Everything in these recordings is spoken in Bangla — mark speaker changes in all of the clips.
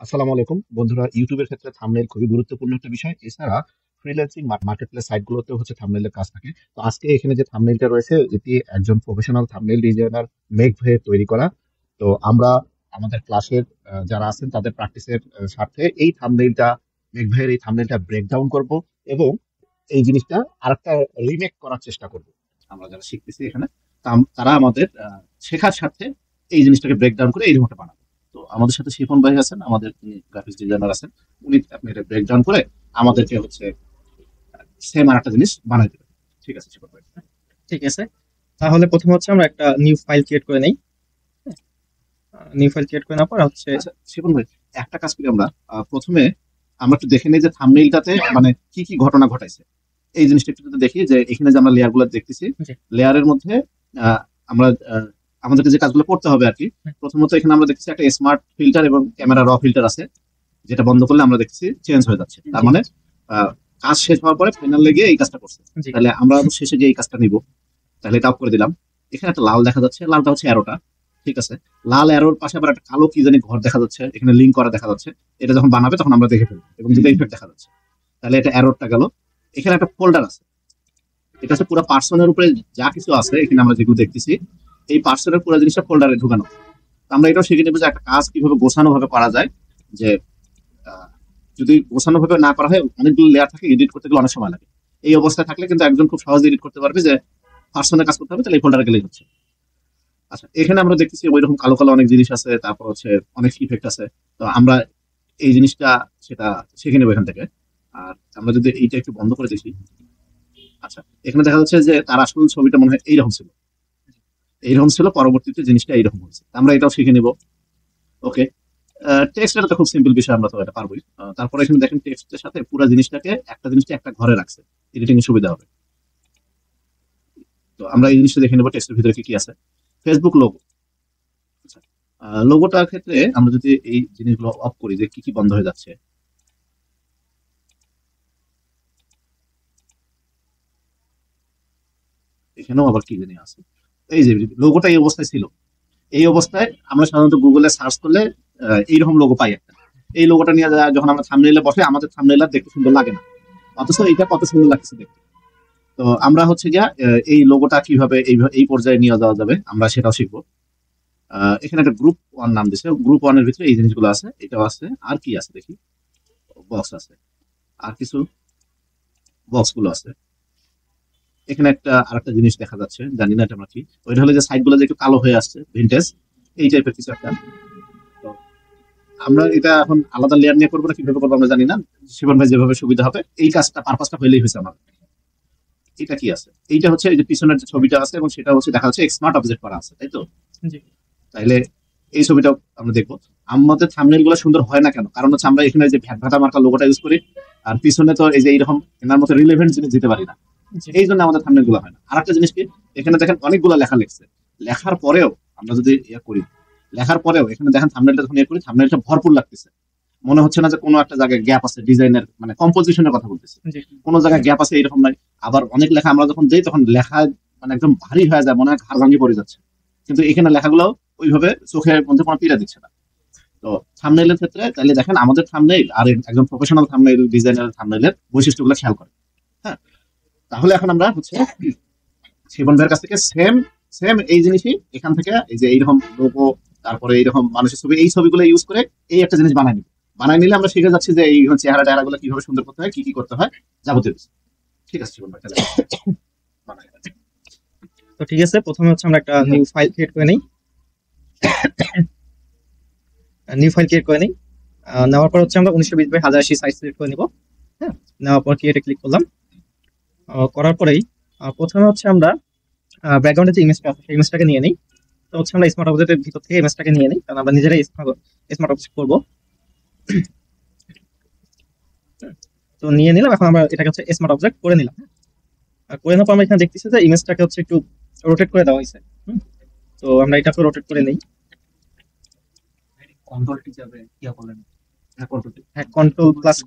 Speaker 1: আসসালামু আলাইকুম বন্ধুরা। ইউটিউবের ক্ষেত্রে থাম্বনেল খুবই গুরুত্বপূর্ণ একটা বিষয়। এছাড়া ফ্রিল্যান্সিং মার্কেট প্লেস সাইট গুলোতেও থাম্বনেলের কাজ থাকে। তো আজকে এখানে যে থাম্বনেলটা রয়েছে এটি একজন প্রফেশনাল থাম্বনেল ডিজাইনার মেঘ ভাইয়ের তৈরি করা। তো আমরা আমাদের ক্লাসের যারা আছেন তাদের প্র্যাকটিসের স্বার্থে মেঘ ভাইয়ের এই থাম্বনেলটা ব্রেক ডাউন করবো এবং এই জিনিসটা আরেকটা রিমেক করার চেষ্টা করব। আমরা যারা শিখতেছি এখানে তারা আমাদের শেখার স্বার্থে এই জিনিসটাকে ব্রেক ডাউন করে এইরকম একটা বানাবো। তো আমাদের সাথে শিফন ভাই আছেন, আমাদের গ্রাফিক্স ডিজাইনার আছেন। উনি আপনি এটা ব্রেক ডাউন করে আমাদেরকে সেম আর একটা জিনিস বানাই দেবেন। ঠিক আছে শিফন ভাই?
Speaker 2: ঠিক আছে। তাহলে প্রথমে আমরা একটা নিউ ফাইল ক্রিয়েট করে নেই। নিউ ফাইল ক্রিয়েট করে নেওয়ার পর
Speaker 1: আচ্ছা শিফন ভাই, একটা কাজ করি আমরা, প্রথমে আমরা একটু দেখে নিই যে থাম্বনেইলটাতে মানে কি কি ঘটনা ঘটাইছে। এই জিনিসটা একটু যদি দেখি যে এখানে যে আমরা লেয়ার গুলো দেখতেছি,
Speaker 2: জি,
Speaker 1: লেয়ারের মধ্যে আমরা আমাদেরকে যে কাজগুলো করতে হবে আর কি। প্রথমত এখানে আমরা দেখছি একটা স্মার্ট ফিল্টার এবং ক্যামেরা র ফিল্টার আছে, যেটা বন্ধ করলে আমরা দেখছি চেঞ্জ হয়ে যাচ্ছে। তার
Speaker 2: জি,
Speaker 1: মানে আহ, কাজ শেষ হওয়ার পরে ফাইনাল লেগে এই কাজটা করছে।
Speaker 2: জি,
Speaker 1: তাহলে আমরা শেষে যে এই কাজটা নিব, তাহলে এটা অফ করে দিলাম। এখানে একটা লাল দেখা যাচ্ছে, লালটা হচ্ছে অ্যারোটা। ঠিক আছে। লাল অ্যারোর পাশে আবার একটা কালো কি জানি ঘর দেখা যাচ্ছে, এখানে লিঙ্ক করা দেখা যাচ্ছে। এটা যখন বানাবে তখন আমরা দেখে ফেলবো এবং যেটা ইফেক্ট দেখা যাচ্ছে। তাহলে এটা অ্যারোটা গেল। এখানে একটা ফোল্ডার আছে, এটা হচ্ছে পুরো পার্সনের উপরে যা কিছু আছে এখানে আমরা যেগুলো দেখতেছি, এই পার্সনের পুরো জিনিসটা ফোল্ডারে ঢুকানো। তো আমরা এটাও শিখে নেবো যে একটা কাজ কিভাবে গোছানো ভাবে করা যায়। যে আহ, যদি গোছানো ভাবে না করা হয়, অনেকগুলো লেয়ার থাকে, এডিট করতে গেলে অনেক সময় লাগে। এই অবস্থায় থাকলে কিন্তু একজন খুব সহজে এডিট করতে পারবে যে পার্সনের কাজ করতে হবে, তাহলে এই ফোল্ডারে গেলেই হচ্ছে। আচ্ছা, এখানে আমরা দেখতেছি ওই রকম কালো কালো অনেক জিনিস আছে, তারপর অনেক ইফেক্ট আছে। তো আমরা এই জিনিসটা সেটা শিখে নেবো এখান থেকে। আর আমরা যদি এইটা একটু বন্ধ করে দেখি, আচ্ছা, এখানে দেখা যাচ্ছে যে তার আসল ছবিটা মনে হয় এইরকম ছিল, এইরকম ছিল, পরবর্তীতে জিনিসটা এইরকম হয়েছে। আমরা এটাও শিখে নিব। ওকে। টেক্সট এটা তো খুব সিম্পল বিষয়, আমরা তো এটা পারবোই। তারপরে এখানে দেখেন টেক্সটের সাথে পুরো জিনিসটা একটা ঘরে রাখছে, এডিটিং এর সুবিধা হবে। তো আমরা এই জিনিসটা দেখে নেবো টেক্সটের ভিতরে কি কি আছে। Facebook logo. আচ্ছা, লোগোটার ক্ষেত্রে আমরা যদি এই জিনিসগুলো অফ করি, যে কি কি বন্ধ হয়ে যাচ্ছে। এখানেও আবার কি জানি আছে। এই যে লোগোটা এই অবস্থায় ছিল, এই অবস্থায় আমরা সাধারণত গুগলে সার্চ করলে এইরকম লোগো পাই একটা। এই লোগোটা নিয়ে যখন আমরা থাম্বনেইলে বসে, আমাদের থাম্বনেইল আর দেখতে সুন্দর লাগে না, অথচ এটা কত সুন্দর লাগছে দেখতে। তো আমরা গিয়া এই লোগোটা কিভাবে এই পর্যায়ে নিয়ে যাওয়া যাবে আমরা সেটাও শিখবো। এখানে একটা গ্রুপ ওয়ান নাম দিছে, গ্রুপ ওয়ান এর ভিতরে এই জিনিসগুলো আছে, এটাও আছে। আর কি আছে দেখি, বক্স আছে, আর কিছু বক্স গুলো আছে। এখানে আরেকটা জিনিস দেখা যাচ্ছে, জানি না এটা আমরা কি। ওইটা হলো যে সাইড গুলো যে একটু কালো হয়ে আসছে, ভিনটেজ, এই টাইপের কিছু একটা। তো আমরা এটা এখন আলাদা লেয়ার নিয়ে করবো না কিভাবে করবো আমরা জানি না। শিবন ভাই যেভাবে সুবিধা হবে, এই কাজটা পারপাসটা হইলেই হয়েছে আমার। এটা কি আছে, এইটা হচ্ছে এই যে পিছনের যে ছবিটা আছে এবং সেটা দেখা যাচ্ছে স্মার্ট অবজেক্ট করা আছে, তাই তো?
Speaker 2: জি,
Speaker 1: তাইলে এই ছবিটাও আমরা দেখবো। আমাদের থাম্বনেল গুলো সুন্দর হয় না কেন? কারণ আমরা এখানে যে ভ্যাট ভাটা মার্কা লোগোটা ইউজ করি, আর পিছনে তো এই যে এইরকম এনার মতো রিলেভেন্ট জিনিস দিতে পারি না।
Speaker 2: জি,
Speaker 1: এই জন্য আমাদের থাম্বনেল গুলো হয় না। আর একটা জিনিস কি, এখানে দেখেন অনেকগুলো লেখা লিখছে। লেখার পরেও আমরা যদি ইয়ে করি, লেখার পরেও এখানে দেখেন থাম্বনেলটা যখন ইয়ে করি, থাম্বনেলটা ভরপুর লাগতেছে। মনে হচ্ছে না যে কোনো একটা জায়গায় গ্যাপ আছে, ডিজাইনের মানে কম্পোজিশনের কথা বলতেছি,
Speaker 2: জি,
Speaker 1: কোনো জায়গায় গ্যাপ আছে এরকম নাই। আবার অনেক লেখা আমরা যখন দেই তখন লেখা মানে একদম ভারী হয়ে যায়, মনে হয় ঘাড় ভাঙিয়ে পড়ে যাচ্ছে। কিন্তু এখানে লেখাগুলো ওইভাবে চোখের মধ্যে কোনো পীড়া দিচ্ছে না। তো থাম্বনেইলের ক্ষেত্রে তাহলে দেখেন আমাদের থাম্বনেইল আর একজন প্রফেশনাল থাম্বনেইল ডিজাইনার থাম্বনেইলের বৈশিষ্ট্যগুলো খেয়াল করে। হ্যাঁ, তাহলে এখন আমরা শিবন ভাইয়ের কাছ থেকে সেম সেম এই জিনিসই এখান থেকে এই যে এইরকম লোগো, তারপরে এইরকম মানুষের ছবি, এই ছবিগুলো ইউজ করে এই একটা জিনিস বানাই নিব। বানাই নিলে আমরা শিখে যাচ্ছি যে এই চেহারা টেহারা গুলো কিভাবে সুন্দর করতে হয়, কি কি করতে হয়, যাবতীয় কিছু। ঠিক আছে শিবন ভাই, তাহলে বানাই।
Speaker 2: তো ঠিক আছে। প্রথমে আমরা একটা নিউ ফাইল ক্রিয়েট করে নেই। নিউ ফাইল ক্রিয়েট করে নেই। নেওয়ার পর আমরা 1920 বাই 1080 সাইজ সিলেক্ট করে নিব। হ্যাঁ, নেওয়ার পর ক্রিয়েটে ক্লিক করলাম। করার পরেই প্রথমে আমরা ব্যাকগ্রাউন্ডে যে ইমেজটা আছে সেই ইমেজটাকে নিয়ে নিই। তো আমরা স্মার্ট অবজেক্টের ভিতর থেকে ইমেজটাকে নিয়ে নিই, কারণ আমরা নিজেরাই স্মার্ট অবজেক্ট করবো। তো নিয়ে নিলাম। এখন আমরা এটাকে স্মার্ট অবজেক্ট করে নিলাম। আর করে নেওয়ার পর আমরা এখানে দেখতেছি যে ইমেজটাকে একটু রোটেট করে দেওয়া হয়েছে। তো আমরা এটাকে রোটেট করে নেই।
Speaker 1: কন্ট্রোল টি যাবে কি বলেন? হ্যাঁ, কন্ট্রোল টি।
Speaker 2: হ্যাঁ, কন্ট্রোল প্লাস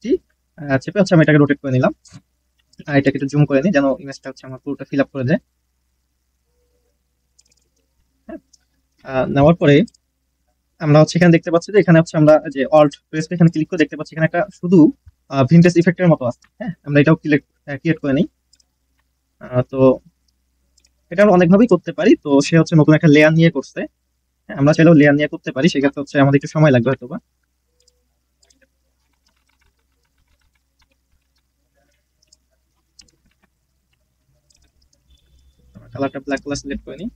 Speaker 2: টি চেপে আমি এটাকে রোটেট করে নিলাম। আর এটাকে একটু জুম করে নিই যেন ইমেজটা আমার পুরোটা ফিল আপ করে দেয়। হ্যাঁ, নেওয়ার পরে আমরা হচ্ছে এখানে দেখতে পাচ্ছি যে এখানে হচ্ছে আমরা যে অল্ট প্রেস এখানে ক্লিক করে দেখতে পাচ্ছি এখানে একটা শুধু ভিনটেজ ইফেক্টের মতো আছে। হ্যাঁ, আমরা এটাও ক্রিয়েট করে নিই। তো এটা আমরা অনেকভাবেই করতে পারি। তো সে হচ্ছে নতুন একটা লেয়ার নিয়ে করছে। হ্যাঁ, আমরা চাইলেও লেয়ার নিয়ে করতে পারি, সেক্ষেত্রে হচ্ছে আমাদের একটু সময় লাগবে হয়তো বা। কালারটা ব্ল্যাক কালার সিলেক্ট করে নিই।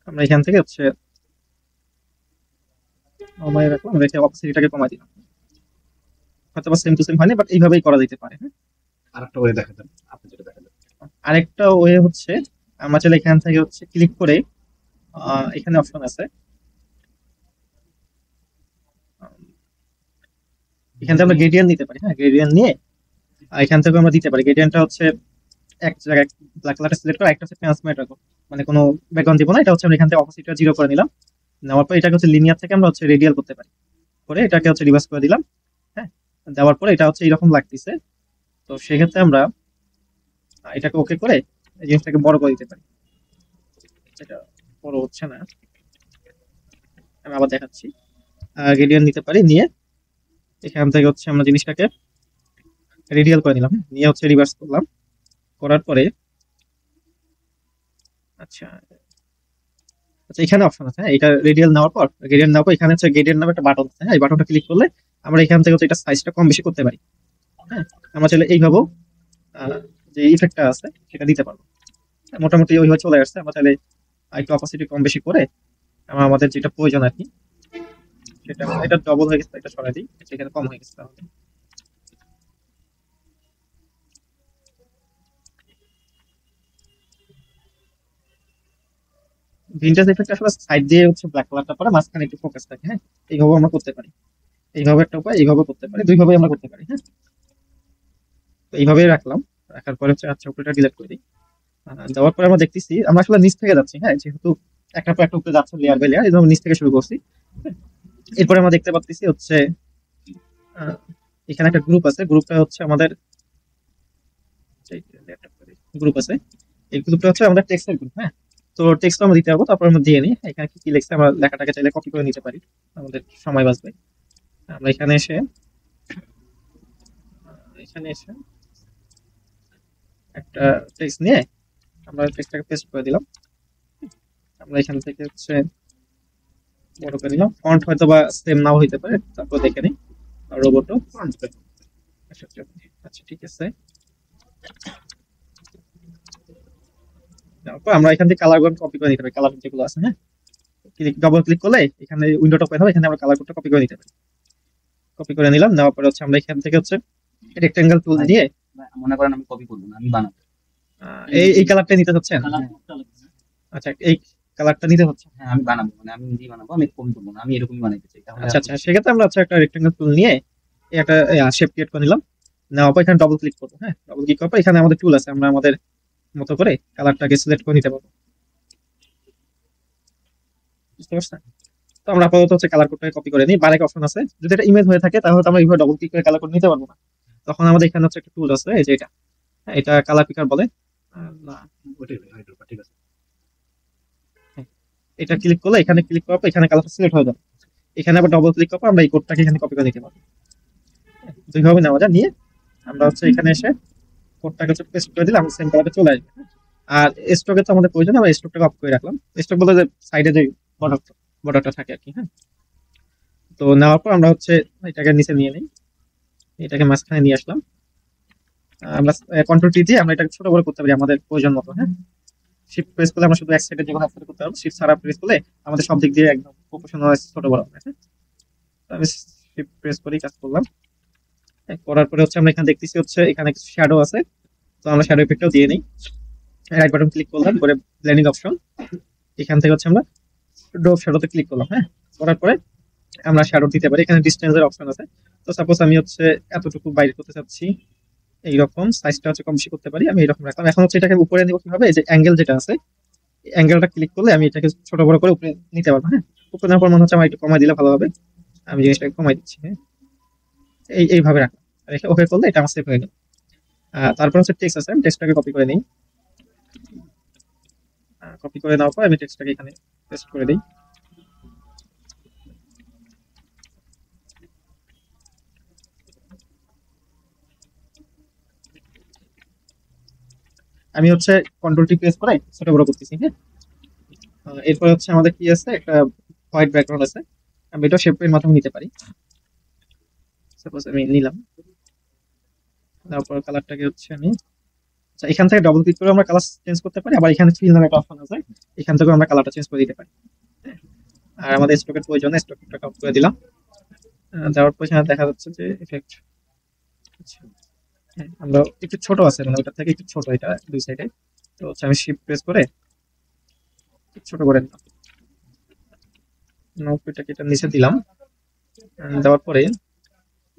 Speaker 2: আমরা এখান থেকে হচ্ছে কমাই রাখলাম, রেখে অপসিটিটাকে কমাই দিলাম। হয়তো বা সেম টু সেম হয়নি, বাট এইভাবেই করা যেতে পারে। হ্যাঁ,
Speaker 1: আরেকটা ওয়ে দেখা দেন, আপনি যেটা দেখালেন।
Speaker 2: আরেকটা ওয়ে হচ্ছে আমরা চাইলে এখান থেকে হচ্ছে ক্লিক করে এখানে অপশন আছে, এখান থেকে আমরা গ্রেডিয়েন্ট নিতে পারি। হ্যাঁ, গ্রেডিয়েন্ট নিয়ে এখান থেকে আমরা দিতে পারি। গ্রেডিয়েন্টটা হচ্ছে এক জায়গায় ব্ল্যাক কালারটা সিলেক্ট করে, একটা হচ্ছে ট্রান্সমিট রাখবো, মানে কোনো ব্যাকগ্রাউন্ড দিব না। এটা হচ্ছে আমরা এখান থেকে অপোজিটটা 0 করে নিলাম। নেওয়ার পর এটাকে হচ্ছে লিনিয়ার থেকে আমরা হচ্ছে রেডিয়াল করতে পারি, করে এটাকে হচ্ছে রিভার্স করে দিলাম। হ্যাঁ, দেওয়ার পরে এটা হচ্ছে এরকম লাগতেছে। তো সেক্ষেত্রে আমরা এটাকে ওকে করে এই জিনিসটাকে বড় করে দিতে পারি। এটা বড় হচ্ছে না, আমি আবার দেখাচ্ছি। গ্রেডিয়েন্ট নিতে পারি, নিয়ে এখান থেকে হচ্ছে আমরা জিনিসটাকে রেডিয়াল করে নিলাম। নিয়ে হচ্ছে রিভার্স করলাম, করার পরে আচ্ছা আচ্ছা এখানে অপশন আছে। হ্যাঁ, এটা রেডিয়াল নেওয়ার পর এখানে হচ্ছে গ্রেডিয়েন্ট নামে একটা বাটন আছে। হ্যাঁ, এই বাটনটা ক্লিক করলে আমরা এখান থেকে হচ্ছে এটা সাইজটা কম বেশি করতে পারি। হ্যাঁ, আমরা চাইলে এইভাবেও যে ইফেক্টটা আছে সেটা দিতে পারবো। হ্যাঁ, মোটামুটি ওইভাবে চলে আসছে। আমরা চাইলে একটু অপাসিটি কম বেশি করে আমরা আমাদের যেটা প্রয়োজন আর কি সেটা, এটা ডবল হয়ে গেছে, এটা সরাই দিই, সেখানে কম হয়ে গেছে। তাহলে ভিনটেজ ইফেক্ট আসলে সাইড দিয়ে হচ্ছে ব্ল্যাক কালারটা পরে মাঝখানে একটু ফোকাস থাকে। হ্যাঁ, এইভাবে আমরা করতে পারি। এইভাবে একটা উপায়, এইভাবে করতে পারি, দুইভাবে আমরা করতে পারি। হ্যাঁ, তো এইভাবেই রাখলাম। রাখার পরে হচ্ছে আচ্ছা উপরেটা ডিলিট করে দিই। দেওয়ার পরে আমরা দেখতেছি আমরা আসলে নিচ থেকে যাচ্ছি। হ্যাঁ, যেহেতু একটা পর একটা উপরে যাচ্ছে লেয়ার বাই লেয়ার, এই জন্য নিচ থেকে শুরু করছি। হ্যাঁ, এরপরে আমরা দেখতে পাচ্ছি হচ্ছে আহ, এখানে একটা গ্রুপ আছে। গ্রুপটা হচ্ছে আমাদের গ্রুপ আছে, এই গ্রুপটা হচ্ছে আমাদের টেক্সটের গ্রুপ। হ্যাঁ, তো টেক্সট আমরা দিতে পারবো, তারপর আমরা দিয়ে নিই এখানে কি কি লিখছে। আমরা লেখাটাকে চাইলে কপি করে নিতে পারি, আমাদের সময় বাঁচবে। আমরা এখানে এসে একটা টেক্সট নিয়ে আমরা টেক্সটটাকে পেস্ট করে দিলাম। আমরা এখান থেকে হচ্ছে বড় করে নিলাম। ফন্ট হয়তো বা সেম নাও হইতে পারে, তারপর দেখে নিই। রোবটও আচ্ছা ঠিক আছে। তারপর আমরা এখান থেকে কালার কোড কপি করে নিতে পারি, কালার যেগুলো আছে। হ্যাঁ, ডবল ক্লিক করলে এখানে উইন্ডোটা ওপেন হবে, এখানে আমরা কালার কোডটা কপি করে নিতে পারি। কপি করে নিলাম, নেওয়ার পরে হচ্ছে আমরা এখান থেকে হচ্ছে রেক্টেঙ্গেল টুল দিয়ে
Speaker 3: মনে করেন আমি কপি করবো না, আমি বানাবো।
Speaker 2: এই কালারটা নিতে হচ্ছে। আচ্ছা, এই কালারটা নিতে হচ্ছে।
Speaker 3: হ্যাঁ আমি বানাবো, মানে আমি নিজেই বানাবো, আমি কপি করবো না, আমি এরকমই বানাইতে চাই। তাহলে
Speaker 2: আচ্ছা আচ্ছা, সেক্ষেত্রে আমরা হচ্ছে একটা রেক্টেঙ্গেল টুল নিয়ে এই একটা শেপ ক্রিয়েট করে নিলাম। নেওয়ার পর এখানে ডবল ক্লিক করবো। হ্যাঁ, ডবল ক্লিক করার পর এখানে আমাদের টুল আছে, আমরা আমাদের মতো করে কালারটাকে সিলেক্ট করে নিতে পারবো। বুঝতে পারছেন? তো আমরা আপাতত হচ্ছে কালার কোডটাকে কপি করে নিই। বারেক অপশন আছে, যদি এটা ইমেজ হয়ে থাকে তাহলে তো আমরা এইভাবে ডবল ক্লিক করে কালার কোড নিতে পারবো না। তখন আমাদের এখানে হচ্ছে একটা টুল আছে, এই যে এটা। হ্যাঁ, এটা কালার পিকার বলে। না,
Speaker 1: ওইটাই হাইড্রোপা, ঠিক আছে।
Speaker 2: হ্যাঁ, এটা ক্লিক করলে এখানে ক্লিক করার পর এখানে কালারটা সিলেক্ট হয়ে যাবে। এখানে আবার ডবল ক্লিক করার পর আমরা এই কোডটাকে এখানে কপি করে নিতে পারবো। হ্যাঁ, দুইভাবে নেওয়া যায়। নিয়ে আমরা হচ্ছে এখানে এসে কোডটাকে হচ্ছে পেস্ট করে দিলে আমাদের সেম কালারটা চলে আসবে। আর স্টকে তো আমাদের প্রয়োজন, আমরা স্টকটাকে অফ করে রাখলাম। স্টক বলতে যে সাইডে যে বর্ডারটা থাকে আর কি। হ্যাঁ, তো নেওয়ার পর আমরা হচ্ছে এটাকে নিচে নিয়ে নিই, এটাকে মাঝখানে নিয়ে আসলাম। আমরা কন্ট্রোল টি দিয়ে আমরা এটাকে ছোট বড় করতে পারি আমাদের প্রয়োজন মতো। হ্যাঁ, শিফট প্রেস করলে আমরা শুধু এক সাইডে যেকোনো এক সাইডে করতে পারবো। শিফট ছাড়া প্রেস করলে আমাদের সব দিক দিয়ে একদম প্রপোর্শনাল ছোট বড় হবে। হ্যাঁ, তো আমি শিফট প্রেস করেই কাজ করলাম। হ্যাঁ, করার পরে হচ্ছে আমরা এখানে দেখতেছি হচ্ছে এখানে কিছু শ্যাডো আছে, তো আমরা শ্যাডো ইফেক্টটাও দিয়ে নিই। রাইট বাটন ক্লিক করলাম, করে ব্লেন্ডিং অপশন, এখান থেকে হচ্ছে আমরা ড্রপ শ্যাডোতে ক্লিক করলাম। হ্যাঁ, করার পরে আমরা শ্যাডো দিতে পারি। এখানে ডিসটেন্সের অপশন আছে। তো সাপোজ আমি হচ্ছে এতটুকু বাইরে করতে চাচ্ছি, এইরকম সাইজটা হচ্ছে কম বেশি করতে পারি। আমি এরকম রাখলাম। এখন হচ্ছে এটাকে উপরে নিব কিভাবে, এই যে অ্যাঙ্গেল যেটা আছে, অ্যাঙ্গেলটা ক্লিক করলে আমি এটাকে ছোট বড় করে উপরে নিতে পারবো। হ্যাঁ, উপরে নেওয়ার পর মনে হচ্ছে আমার একটু কমাই দিলে ভালো হবে। আমি জিনিসটাকে কমাই দিচ্ছি। হ্যাঁ, এইভাবে রাখলাম, রেখে ওকে করলে এটা আমার সেভ হয়ে গেল। তারপর হচ্ছে টেক্সট আছে, টেক্সটটাকে কপি করে নিই। কপি করে নেওয়ার পর আমি টেক্সটটাকে এখানে পেস্ট করে দিই। আমি হচ্ছে কন্ট্রোল টি প্রেস করে ছোট বড় করতেছি, হ্যাঁ। এরপরে হচ্ছে আমাদের কি আছে, একটা হোয়াইট ব্যাকগ্রাউন্ড আছে, আমি এটা শেপের মাধ্যমে নিতে পারি। সাপোজ আমি নিলাম, তারপর কালারটাকে হচ্ছে আমি, আচ্ছা এখান থেকে ডবল ক্লিক করে আমরা কালার চেঞ্জ করতে পারি, আবার এখানে ফিল নামে একটা অপশন আছে, এখান থেকে আমরা কালারটা চেঞ্জ করে দিতে পারি। আর আমাদের স্টকের প্রয়োজনে স্টকটা অফ করে দিলাম। দেওয়ার পর এখানে দেখা যাচ্ছে যে ইফেক্ট, হ্যাঁ আমরা একটু ছোট আছে, মানে ওটা থেকে একটু ছোট এটা দুই সাইডে। তো হচ্ছে আমি শিফট প্রেস করে একটু ছোট করে দিলাম, এটাকে এটা নিচে দিলাম। দেওয়ার পরে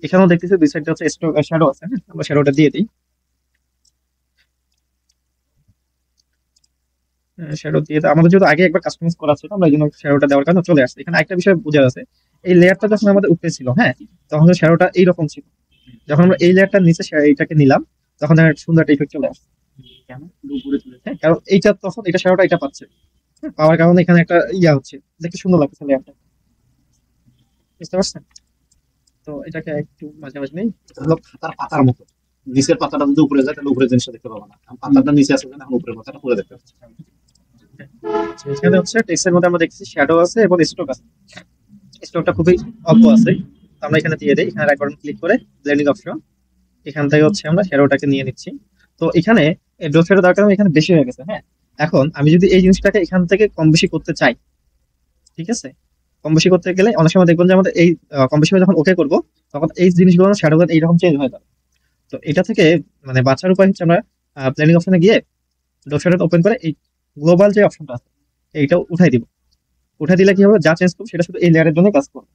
Speaker 2: এখানেও দেখতেছি দুই সাইডে হচ্ছে স্টক শ্যাডো আছে, হ্যাঁ আমরা শ্যাডোটা দিয়ে দিই। শ্যাডো দিয়ে আমাদের যেহেতু আগে একবার কাস্টমাইজ করা ছিল, আমরা এই জন্য শ্যাডোটা দেওয়ার কারণে চলে আসছে। এখানে একটা বিষয় বোঝা আছে, এই লেয়ারটা যখন আমাদের উপরে ছিল, হ্যাঁ তখন শ্যাডোটা এইরকম ছিল। যখন আমরা এই লেয়ারটার নিচে এইটাকে নিলাম, তখন একটা সুন্দর একটা ইফেক্ট চলে আসছে।
Speaker 3: কেন উপরে তুলে
Speaker 2: হ্যাঁ কারণ এইটা তখন এটা শ্যাডোটা এটা পাচ্ছে, পাওয়ার কারণে এখানে একটা ইয়া হচ্ছে, দেখতে সুন্দর লাগছে লেয়ারটা, বুঝতে পারছেন? তো এটাকে একটু মাঝে মাঝে নেই।
Speaker 1: হলো খাতার পাতার মতো, নিচের পাতাটা যদি উপরে যায় তাহলে উপরে জিনিসটা দেখতে পাবো না, কারণ পাতাটা নিচে আছে এখন উপরের পাতাটা পুরো দেখতে পাচ্ছি।
Speaker 2: এখানে হচ্ছে টেক্সটের মধ্যে আমরা দেখছি শ্যাডো আছে এবং স্ট্রোক আছে। স্ট্রোকটা খুবই অল্প আছে, তো আমরা এখানে দিয়ে দিই, এখানে রাইট বাটন ক্লিক করে ব্লেন্ডিং অপশন, এখান থেকে হচ্ছে আমরা শ্যাডোটাকে নিয়ে নিচ্ছি। তো এখানে ড্রপ শ্যাডো দেওয়ার কারণে এখানে বেশি হয়ে গেছে, হ্যাঁ। এখন আমি যদি এই জিনিসটাকে এখান থেকে কম বেশি করতে চাই, ঠিক আছে, কম বেশি করতে গেলে অনেক সময় দেখবেন যে আমাদের এই কম বেশি যখন ওকে করবো, তখন এই জিনিসগুলো শ্যাডো এইরকম চেঞ্জ হয়ে যাবে। তো এটা থেকে মানে বাঁচার উপায় হচ্ছে আমরা প্ল্যানিং অপশনে গিয়ে ডট শ্যাডো ওপেন করে এই গ্লোবাল যে অপশনটা আছে এইটা উঠাই দিব। উঠাই দিলে কি হবে, যা চেঞ্জ করবো সেটা শুধু এই লেয়ারের জন্য কাজ করবে।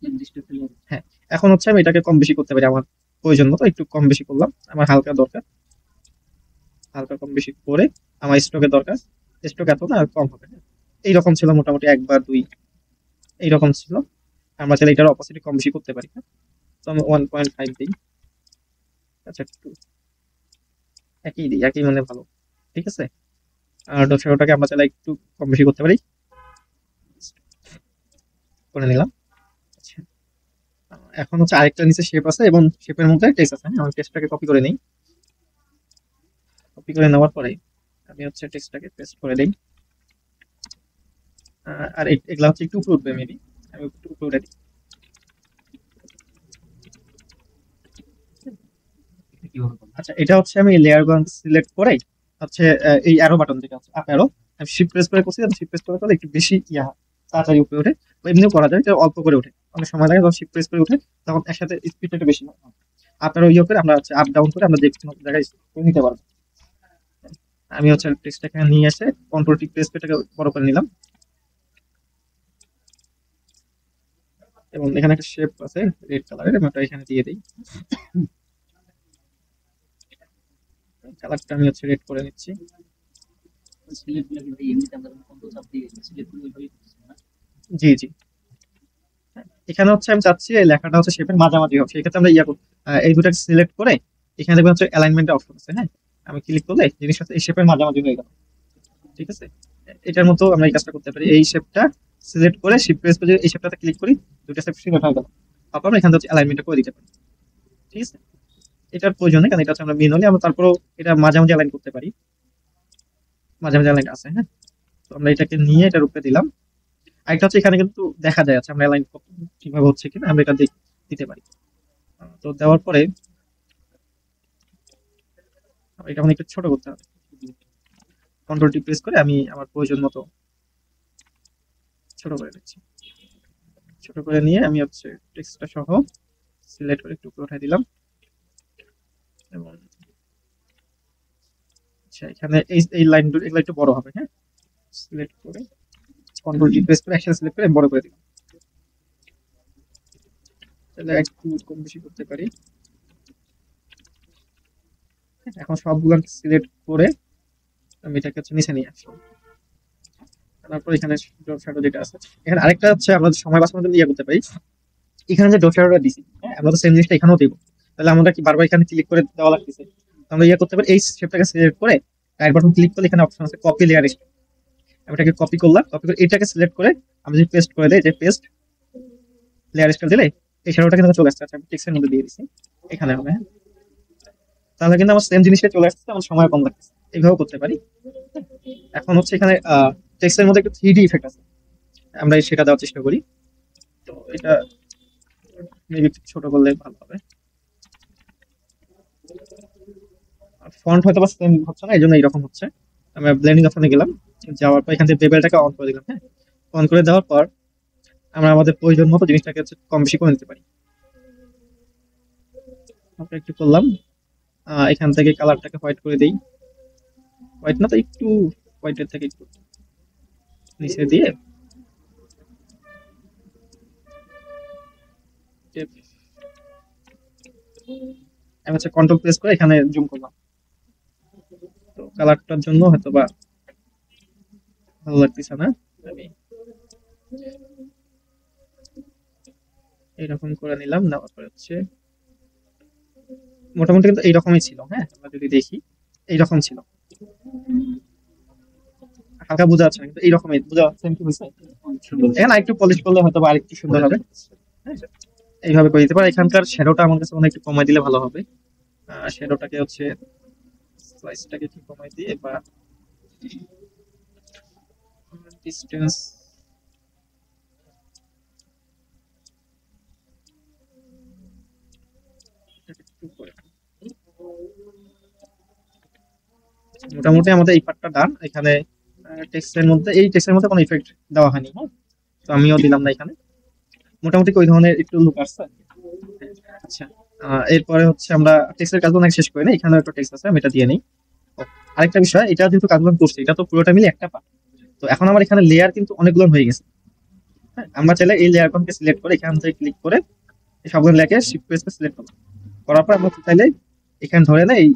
Speaker 3: নির্দিষ্ট একটা layer।
Speaker 2: হ্যাঁ এখন হচ্ছে আমি এটাকে কম বেশি করতে পারি, আমার প্রয়োজন মতো একটু কম বেশি করলাম, আমার হালকা দরকার, হালকা কম বেশি করে আমার স্টকের দরকার, স্টক এত না আর কম হবে, এইরকম ছিল মোটামুটি এক বা দুই এইরকম ছিল। আমরা চাইলে এটার অপোজিট কম বেশি করতে পারি, হ্যাঁ। তো আমি 1.5 দিই, আচ্ছা একটু একই দিই, একই মানে ভালো, ঠিক আছে। আর ডোসাটাকে আমরা চাইলে একটু কম বেশি করতে পারি, করে নিলাম। আচ্ছা এখন হচ্ছে আরেকটা নিচে শেপ আছে এবং শেপের মধ্যে টেক্সট আছে, হ্যাঁ আমি টেক্সটটাকে কপি করে নিই। কপি করে নেওয়ার পরে আমি হচ্ছে টেক্সটটাকে পেস্ট করে দিই। আর এগুলা হচ্ছে একটু উপরে উঠবে মেবি, আমি একটু উপরে উঠে দিই।
Speaker 3: এটা কিভাবে করবো?
Speaker 2: আচ্ছা এটা হচ্ছে আমি লেয়ার গুলো সিলেক্ট করে হচ্ছে এই অ্যারো বাটন যেটা আছে আপ অ্যারো, আমি শিফট প্রেস করে করছি, শিফট প্রেস করে করলে একটু বেশি ইয়া হয়, তাড়াতাড়ি উপরে ওঠে। বা এমনিও করা যায়, এটা অল্প করে ওঠে, অনেক সময় লাগে, যখন শিফট প্রেস করে ওঠে তখন একসাথে স্পিডটা একটু বেশি হয়। আপনারা ইয়ে করে আমরা হচ্ছে আপ ডাউন করে আমরা যে কোনো জায়গায় করে নিতে পারবো। আমি হচ্ছে টেক্সটটাকে নিয়ে এসে কন্ট্রোল টি প্রেস করে এটাকে বড় করে নিলাম, এবং এখানে একটা শেপ আছে রেড কালারের, আমি ওটা এখানে দিয়ে দিই। কালারটা আমি হচ্ছে রেড করে নিচ্ছি।
Speaker 3: সিলেক্ট গুলো কিন্তু এমনিতে আমরা যখন কন্ট্রোল চাপ দিয়ে সিলেক্ট গুলো ওইভাবেই করতেছি না।
Speaker 2: জি জি, এখানে হচ্ছে আমি চাচ্ছি এই লেখাটা হচ্ছে শেপের মাঝামাঝি হবে, সেই ক্ষেত্রে আমরা এই দুটাকে সিলেক্ট করে এখানে দেখবেন হচ্ছে অ্যালাইনমেন্টের অপশন আছে, হ্যাঁ আমি ক্লিক করলে জিনিসটা এই শেপের মাঝামাঝি হয়ে গেল, ঠিক আছে। এটার মতো আমরা এই কাজটা করতে পারি, এই শেপটা সিলেক্ট করে শিফট প্রেস করে এই শেপটাতে ক্লিক করি, দুটো শেপ সিলেক্ট হয়ে গেল, তারপর আমরা এখান থেকে অ্যালাইনমেন্টটা করে দিতে পারি, ঠিক আছে। এটার প্রয়োজন নেই, কারণ এটা হচ্ছে আমরা মেনুয়ালি আমরা তারপরও এটা মাঝামাঝি অ্যালাইন করতে পারি, মাঝামাঝি অ্যালাইন আছে, হ্যাঁ। তো আমরা এটাকে নিয়ে এটার উপরে দিলাম। আরেকটা হচ্ছে এখানে কিন্তু দেখা যায় আছে আমরা অ্যালাইন কিভাবে হচ্ছে কিনা আমরা এটা দিতে পারি। তো দেওয়ার পরে এটা এখন একটু ছোট করতে হবে, কন্ট্রোল টি প্রেস করে আমি আমার প্রয়োজন মতো ছোট করে দিচ্ছি। ছোট করে নিয়ে আমি হচ্ছে টেক্সটটা সহ সিলেক্ট করে একটু উপরে উঠাই দিলাম, এবং আচ্ছা এখানে এই লাইনগুলো এগুলো একটু বড় হবে, হ্যাঁ সিলেক্ট করে কন্ট্রোল টি প্রেস করে একসাথে সিলেক্ট করে বড় করে দিলাম, তাহলে একটু কম বেশি করতে পারি। এখন সবগুলো সিলেক্ট করে আমি এটাকে হচ্ছে নিচে নিয়ে আসলাম, তারপর এখানে ডট শ্যাডো যেটা আছে, এখানে আরেকটা হচ্ছে আমরা সময় বাঁচানোর জন্য ইয়ে করতে পারি, এখানে যে ডট শ্যাডোটা দিছি, হ্যাঁ আমরা তো সেম জিনিসটা এখানেও দিব, তাহলে আমরা কি বারবার এখানে ক্লিক করে দেওয়া লাগতেছে। তো আমরা ইয়ে করতে পারি, এই শেপটাকে সিলেক্ট করে রাইট বাটন ক্লিক করলে এখানে অপশন আছে কপি লেয়ার। আমি এটাকে কপি করলাম, কপি করে এটাকে সিলেক্ট করে আমি যদি পেস্ট করে দেই, যে পেস্ট লেয়ার স্টাইল দিলে এই শ্যাডোটা কিন্তু চলে আসছে। আচ্ছা আমি টেক্সটের মধ্যে দিয়ে দিছি এখানে হবে, হ্যাঁ। তাহলে কিন্তু আমার সেম জিনিসটা চলে আসছে, আমার সময় কম লাগছে। এইভাবে করতে পারি। এখন হচ্ছে এখানে টেক্সটের মধ্যে একটা 3D ইফেক্ট আছে, আমরা সেটা দেওয়ার চেষ্টা করি। তো এটা মেবি ছোট করলে ভালো হবে। ফন্ট হয়তো বা সেম হচ্ছে না, এই জন্য এইরকম হচ্ছে। আমরা ব্লেন্ডিং অপশনে গেলাম, যাওয়ার পর এখান থেকে বেবেলটাকে অন করে দিলাম, হ্যাঁ। অন করে দেওয়ার পর আমরা আমাদের প্রয়োজন মতো জিনিসটাকে হচ্ছে কম বেশি করে নিতে পারি। আমরা একটু করলাম, এখান থেকে কালারটাকে হোয়াইট করে দেই। হোয়াইট না তো একটু, হোয়াইটের থেকে একটু নিচে দিয়ে আমি হচ্ছে কন্ট্রোল প্রেস করে এখানে জুম করলাম। তো কালারটার জন্য হয়তো বা ভালো লাগতেছে না, আমি এইরকম করে নিলাম। নেওয়ার পরে হচ্ছে মোটামুটি কিন্তু এইরকমই ছিল, হ্যাঁ। আমরা যদি দেখি এইরকম ছিল, হালকা বোঝা যাচ্ছে না কিন্তু এইরকমই বোঝা যাচ্ছে। কি হয়েছে এখানে একটু পলিশ করলে হয়তো বা আরেকটু সুন্দর হবে, হ্যাঁ। এইভাবে করে দিতে পারি। এখানকার শ্যাডোটা আমার কাছে মনে হয় একটু কমাই দিলে ভালো হবে। শ্যাডোটাকে হচ্ছে স্লাইসটাকে একটু কমাই দিয়ে বা ডিসটেন্স মোটামুটি আমাদের এই পার্টটা ডান। এখানে টেক্সটের মধ্যে, এই টেক্সটের মধ্যে কোনো ইফেক্ট দেওয়া হয়নি, হ্যাঁ। তো আমিও দিলাম না এখানে। মোটামুটি ওই ধরনের একটু লুক আসছে। আচ্ছা, এরপরে হচ্ছে আমরা টেক্সটের কাজগুলো নাকি শেষ করি না, এখানে একটা টেক্সট আছে, আমি এটা দিয়ে নিই। আরেকটা বিষয়, এটা যেহেতু কাজগুলো করছি, এটা তো পুরোটা মিলে একটা পার্ট। তো এখন আমার এখানে লেয়ার কিন্তু অনেকগুলো হয়ে গেছে, হ্যাঁ। আমরা চাইলে এই লেয়ারগুলোকে সিলেক্ট করে এখান থেকে ক্লিক করে এই সবগুলো লেয়ারকে শিফট প্রেস করে সিলেক্ট করলাম। করার পর আমরা চাইলে এখানে ধরে না এই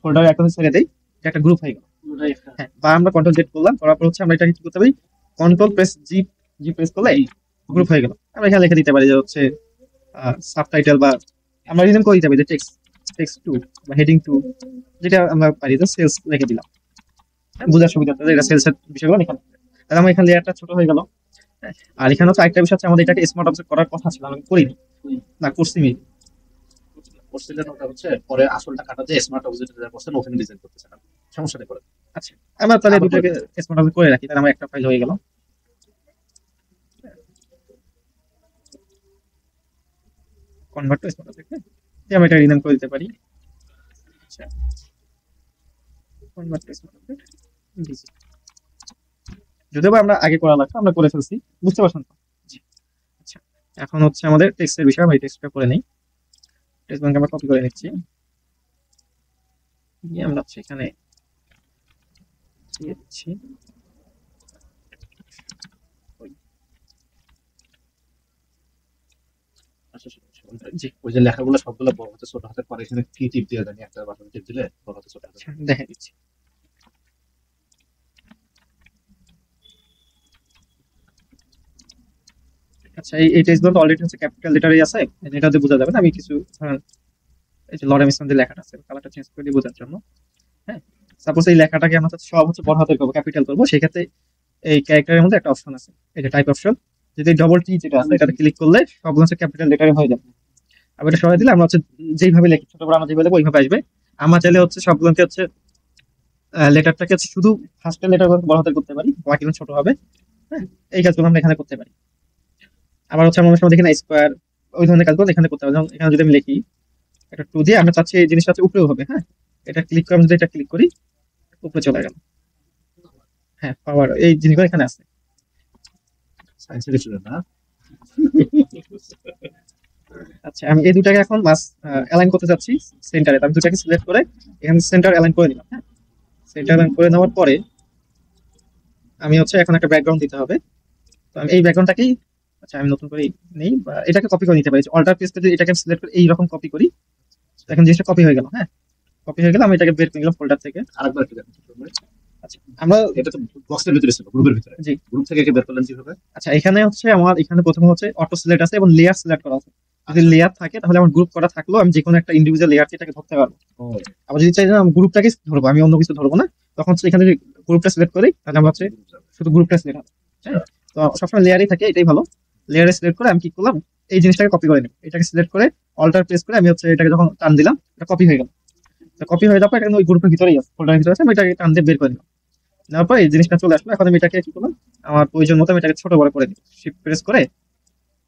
Speaker 2: ফোল্ডার এখন ছেড়ে দেই, এটা একটা গ্রুপ হয়ে গেল, হ্যাঁ। বা আমরা কন্ট্রোল জেড করলাম, করার পর হচ্ছে আমরা এটা কি করতে পারি, কন্ট্রোল প্রেস জি, জি প্রেস করলে গ্রুপ হয়ে গেল। আমরা এখানে লিখে দিতে পারি যে হচ্ছে সাবটাইটেল, বা আমরা রিনেম করে দিতে পারি যে টেক্সট, টেক্সট 2 বা হেডিং 2, যেটা আমরা পারি তো সেলস লিখে দিলাম, হ্যাঁ, বোঝার সুবিধা এটা সেলসের বিষয়গুলো এখানে। তাহলে আমার এখানে লেয়ারটা ছোট হয়ে গেল, হ্যাঁ। আর এখানে হচ্ছে আরেকটা বিষয় হচ্ছে, আমাদের এটাকে স্মার্ট অবজেক্ট করার কথা ছিল, আমি করিনি, না করছি মেবি।
Speaker 1: করছিলেন ওটা হচ্ছে পরে আসলটা কাটা দিয়ে স্মার্ট অবজেক্ট যেটা করছেন ওখানে ডিজাইন করতেছেন আপনি। সমস্যা নেই করে।
Speaker 2: আচ্ছা, আমরা তাহলে
Speaker 1: আবার
Speaker 2: দুটাকে স্মার্ট অবজেক্ট করে রাখি, তাহলে আমার একটা ফাইল হয়ে গেল। কনভার্ট টু স্মার্ট অবজেক্ট, আমি এটা রিনেম করে দিতে পারি। আচ্ছা, কনভার্ট টু স্মার্ট অবজেক্ট ডিজি, যদিও বা আমরা আগে করা লাগতো, আমরা করে ফেলছি, বুঝতে পারছেন তো? জি। আচ্ছা, এখন হচ্ছে আমাদের টেক্সটের বিষয়, আমরা এই টেক্সটটা করে নেই। টেক্সট ব্যাংক আমরা কপি করে নিচ্ছি, নিয়ে আমরা হচ্ছে এখানে দিয়ে দিচ্ছি।
Speaker 1: জি, ওই যে লেখাগুলো সবগুলো বড় হাতে ছোট হাতে পরে এখানে কি টিপ দিয়ে জানি, একটা বাটন টিপ দিলে বড় হাতে ছোট হাতে।
Speaker 2: আচ্ছা, দেখা দিচ্ছি। আচ্ছা, এই টেক্সটগুলো অলরেডি হচ্ছে ক্যাপিটাল লেটারই আছে, এটাতে বোঝা যাবে না। আমি কিছু এই যে লরেম ইসলাম যে লেখাটা আছে, কালারটা চেঞ্জ করে দিয়ে বোঝার জন্য, হ্যাঁ। সাপোজ এই লেখাটাকে আমরা সব হচ্ছে বড় হাতের করবো, ক্যাপিটাল করবো, সেক্ষেত্রে এই ক্যারেক্টারের মধ্যে একটা অপশন আছে, এই যে টাইপ অপশন। যদি ডবল টি যেটা আছে এটাতে ক্লিক করলে সবগুলো হচ্ছে ক্যাপিটাল লেটারে হয়ে যাবে। আবার এটা সরাই দিলে আমরা হচ্ছে যেইভাবে লিখি, ছোট বড় আমরা যেভাবে লিখবো ওইভাবে আসবে। আমরা চাইলে হচ্ছে সবগুলোকে হচ্ছে লেটারটাকে হচ্ছে শুধু ফার্স্টের লেটার বড় হাতের করতে পারি, বাকি ছোট হবে, হ্যাঁ। এই কাজগুলো আমরা এখানে করতে পারি। আবার হচ্ছে আমরা অনেক সময় দেখি না স্কোয়ার, ওই ধরনের কাজগুলো এখানে করতে পারি। যেমন এখানে যদি আমি লিখি একটা 2 দিয়ে, আমরা চাচ্ছি এই জিনিসটা হচ্ছে উপরেও হবে, হ্যাঁ। এটা ক্লিক করে আমি যদি এটা ক্লিক করি, উপরে চলে গেল, হ্যাঁ। পাওয়ার এই জিনিসগুলো এখানে আছে।
Speaker 1: সায়েন্সের স্টুডেন্ট না?
Speaker 2: আচ্ছা, আমি এই দুটাকে এখন মাস অ্যালাইন করতে যাচ্ছি সেন্টারে। আমি দুটাকে সিলেক্ট করে এখানে সেন্টার অ্যালাইন করে দিলাম, হ্যাঁ। সেন্টার অ্যালাইন করে নেওয়ার পরে আমি হচ্ছে এখন একটা ব্যাকগ্রাউন্ড দিতে হবে। তো আমি এই ব্যাকগ্রাউন্ডটাকেই, আচ্ছা আমি নতুন করে নেই, বা এটাকে কপি করে নিতে পারি। অল্টার প্রেস করে এটাকে সিলেক্ট করে এইরকম কপি করি, এখন জিনিসটা কপি হয়ে গেল, হ্যাঁ। কপি হয়ে গেল, আমি এটাকে বের করে নিলাম ফোল্ডার থেকে।
Speaker 1: আরেকবার একটু দেখুন।
Speaker 2: আচ্ছা, আমরা
Speaker 1: এটা তো বক্সের ভিতরে ছিল, গ্রুপের ভিতরে।
Speaker 2: জি,
Speaker 1: গ্রুপ থেকে একে বের করলেন কিভাবে?
Speaker 2: আচ্ছা এখানে হচ্ছে আমার এখানে প্রথমে হচ্ছে অটো সিলেক্ট আছে এবং লেয়ার সিলেক্ট করা আছে। যদি লেয়ার থাকে তাহলে আমার গ্রুপ করা থাকলেও আমি যে কোনো একটা ইন্ডিভিজুয়াল লেয়ার এটাকে ধরতে পারবো।
Speaker 1: ও,
Speaker 2: আবার যদি চাই যে আমি গ্রুপটাকে ধরবো, আমি অন্য কিছু ধরবো না, তখন হচ্ছে এখানে যদি গ্রুপটা সিলেক্ট করি তাহলে আমরা হচ্ছে শুধু গ্রুপটা সিলেক্ট হবে। হ্যাঁ, তো সবসময় লেয়ারই থাকে, এটাই ভালো। লেয়ারে সিলেক্ট করে আমি কি করলাম, এই জিনিসটাকে কপি করে নিব, এটাকে সিলেক্ট করে অল্টার প্রেস করে আমি হচ্ছে এটাকে যখন টান দিলাম এটা কপি হয়ে গেল। কপি হয়ে যাওয়ার পর এটা কিন্তু ওই গ্রুপের ভিতরেই আছে, ফোল্ডারের ভিতরে আছে, আমি এটাকে টান দিয়ে বের করে দিলাম। নেওয়ার পর এই জিনিসটা চলে আসলো। এখন আমি এটাকে কি করলাম, আমার প্রয়োজন মতো আমি এটাকে ছোট বড় করে দিই, শিফট প্রেস করে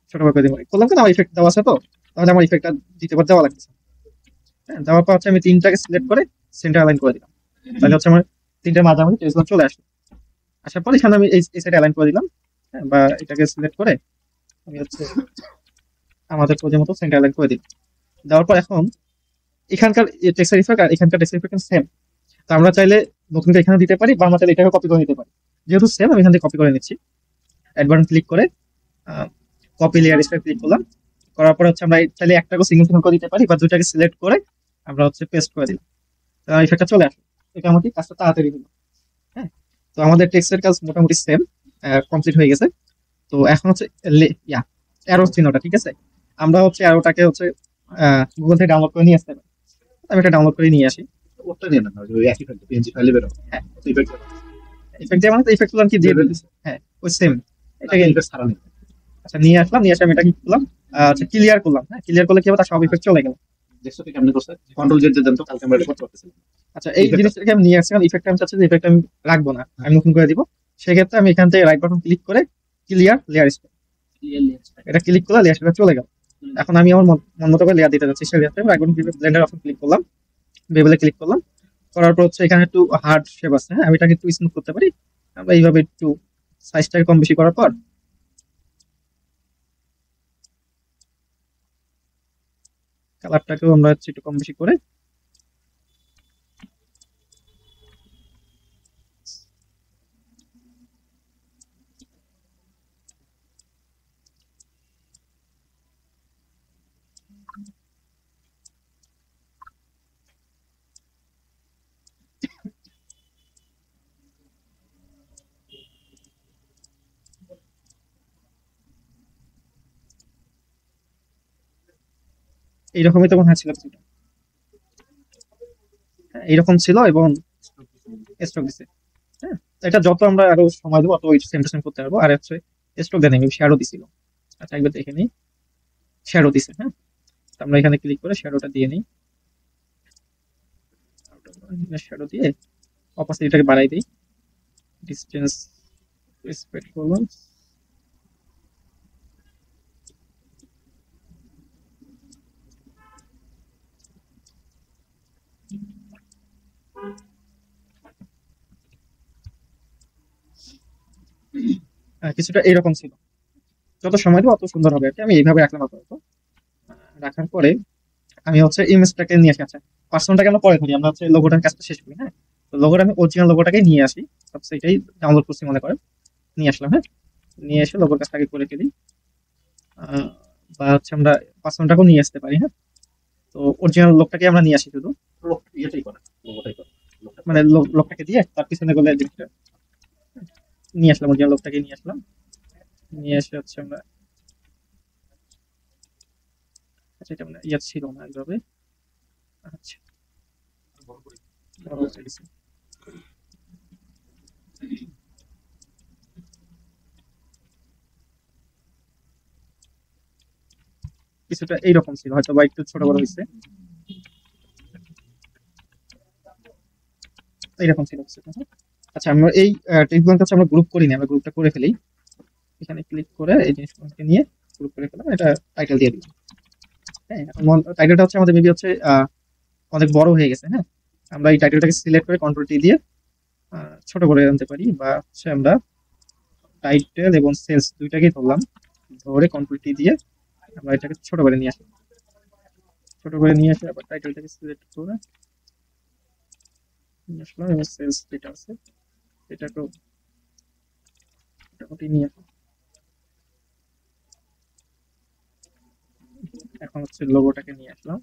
Speaker 2: ছোট বড় করে দিই। করলাম কেন, আমার ইফেক্ট দেওয়া আছে তো, তাহলে আমার ইফেক্টটা দিতে পার দেওয়া লাগছে। হ্যাঁ, দেওয়ার পর হচ্ছে আমি তিনটাকে সিলেক্ট করে সেন্টার অ্যালাইন করে দিলাম, তাহলে হচ্ছে আমার তিনটার মাঝামাঝি টেক্সটগুলো চলে আসলো। আসার পর এখানে আমি এই সাইডে অ্যালাইন করে দিলাম। হ্যাঁ, বা এটাকে সিলেক্ট করে আমি হচ্ছে আমাদের প্রয়োজন মতো সেন্টার অ্যালাইন করে দিলাম। দেওয়ার পর এখন এখানকার টেক্সচার ইফেক্ট আর এখানকার টেক্সচার ইফেক্ট সেম, তো আমরা চাইলে নতুন করে এখানে দিতে পারি, বা আমরা চাইলে এটাকে কপি করে নিতে পারি। যেহেতু সেম, আমি এখান থেকে কপি করে নিচ্ছি। অ্যাড বাটন ক্লিক করে কপি লেয়ার স্টাইল ক্লিক করলাম। করার পর হচ্ছে আমরা চাইলে একটাকে সিঙ্গেল সিঙ্গেল করে দিতে পারি, বা দুটাকে সিলেক্ট করে আমরা হচ্ছে পেস্ট করে দিলাম, ইফেক্টটা চলে আসে। এটা আমাকে কাজটা তাড়াতাড়ি হলো। হ্যাঁ, তো আমাদের টেক্সটের কাজ মোটামুটি সেম কমপ্লিট হয়ে গেছে। তো এখন হচ্ছে অ্যারো চিহ্নটা, ঠিক আছে, আমরা হচ্ছে অ্যারোটাকে হচ্ছে গুগল থেকে ডাউনলোড করে নিয়ে আসতে পারি। আমি এটা ডাউনলোড করে নিয়ে আসি।
Speaker 1: ওটা নিয়ে না, ওই একই ফাইল পিএনজি ফাইলে বেরো।
Speaker 2: হ্যাঁ,
Speaker 1: ইফেক্ট
Speaker 2: ইফেক্ট দিয়ে মানে ইফেক্ট গুলো কি দিয়ে দিচ্ছি। হ্যাঁ, ওই সেম এটাকে
Speaker 1: ইফেক্ট ছাড়া নেই।
Speaker 2: আচ্ছা নিয়ে আসলাম, নিয়ে এসে আমি এটা কি করলাম, আচ্ছা ক্লিয়ার করলাম। হ্যাঁ, ক্লিয়ার করলে কি হবে, তার সব ইফেক্ট চলে গেল।
Speaker 1: দেখছো কি কেমনে করছে? কন্ট্রোল জেড দিয়ে দেন তো, কালকে আমরা এটা করতে পারতেছিলাম।
Speaker 2: আচ্ছা, এই
Speaker 1: Effect
Speaker 2: জিনিসটাকে আমি নিয়ে আসছি, কারণ ইফেক্ট আমি চাচ্ছি যে ইফেক্ট আমি রাখবো না, আমি নতুন করে দিব। সেক্ষেত্রে আমি এখান থেকে রাইট বাটন ক্লিক করে clear layer spray,
Speaker 3: clear layer
Speaker 2: এটা ক্লিক করলে লেয়ার স্প্রে চলে গেল। এখন আমি আমার মন মতো করে লেয়ার দিতে যাচ্ছি, সেই লেয়ারটা রাইট বাটন ক্লিক করে ব্লেন্ডার অপশন ক্লিক করলাম, বেবেলে ক্লিক করলাম। করার পর হচ্ছে এখানে একটু হার্ড শেপ আছে। হ্যাঁ, আমি এটাকে একটু স্মুথ করতে পারি। আমরা এইভাবে একটু সাইজটাকে কম বেশি করার পর কালারটাকেও আমরা হচ্ছে একটু কম বেশি করে এইরকমই তো মনে হচ্ছিল কিছুটা। হ্যাঁ, এইরকম ছিল এবং স্ট্রোক দিছে। হ্যাঁ, এটা যত আমরা আরো সময় দেবো তত ওই সেম টু সেম করতে পারবো। আর হচ্ছে স্ট্রোক দেয়নি, শ্যাডো দিছিল। আচ্ছা, একবার দেখে নিই, শ্যাডো দিছে। হ্যাঁ, তো আমরা এখানে ক্লিক করে শ্যাডোটা দিয়ে নিই। শ্যাডো দিয়ে অপাসিটিটাকে বাড়াই দিই, ডিসটেন্স রেসপেক্ট করলাম। কিছুটা এইরকম ছিল। যত সময় দেবো অত সুন্দর হবে আর কি। আমি এইভাবে রাখলাম আপাতত। রাখার পরে আমি হচ্ছে ইমেজটাকে নিয়ে আসি। আচ্ছা, পার্সোনালটাকে আমরা পরে ধরি, আমরা হচ্ছে লোগোটার কাজটা শেষ করি। হ্যাঁ, তো লোগোটা আমি অরিজিনাল লোগোটাকে নিয়ে আসি, সবচেয়ে এটাই ডাউনলোড করছি মনে করেন, নিয়ে আসলাম। হ্যাঁ, নিয়ে এসে লোগোর কাজটাকে করে ফেলি। আহ, বা হচ্ছে আমরা পার্সোনালটাকেও নিয়ে আসতে পারি। হ্যাঁ, তো অরিজিনাল লোকটাকে আমরা নিয়ে আসি শুধু,
Speaker 1: লোক ইয়েটাই করে, লোকটাই করে।
Speaker 2: মানে লোকটাকে দিয়ে তার পিছনে গেলে জিনিসটা নিয়ে আসলাম, অরিজিনাল লোকটাকে নিয়ে আসলাম। নিয়ে এসে হচ্ছে আমরা, আচ্ছা এটা মানে ইয়ে ছিল না এইভাবে। আচ্ছা, বড় হয়ে গেছে। কিছুটা এইরকম ছিল, হয়তো বা একটু ছোট বড় হয়েছে, এইরকম ছিল কিছুটা। হ্যাঁ? আচ্ছা, আমরা এই টেক্সটগুলো হচ্ছে আমরা গ্রুপ করিনি, আমরা গ্রুপটা করে ফেলি। এখানে ক্লিক করে এই জিনিসগুলোকে নিয়ে গ্রুপ করে ফেলাম, এটা টাইটেল দিয়ে দিলাম। হ্যাঁ, এখন টাইটেলটা হচ্ছে আমাদের মেবি হচ্ছে অনেক বড় হয়ে গেছে। হ্যাঁ, আমরা এই টাইটেলটাকে সিলেক্ট করে কন্ট্রোল টি দিয়ে ছোট করে আনতে পারি, বা হচ্ছে আমরা টাইটেল এবং সেলস দুইটাকেই ধরলাম, ধরে কন্ট্রোল টি দিয়ে আমরা এটাকে ছোট করে নিয়ে আসি। ছোট করে নিয়ে আসে আবার টাইটেলটাকে সিলেক্ট করে নিয়ে আসলাম, এবং সেলস যেটা আছে এটাকেও মোটামুটি নিয়ে আসলাম। এখন হচ্ছে লোগোটাকে নিয়ে আসলাম।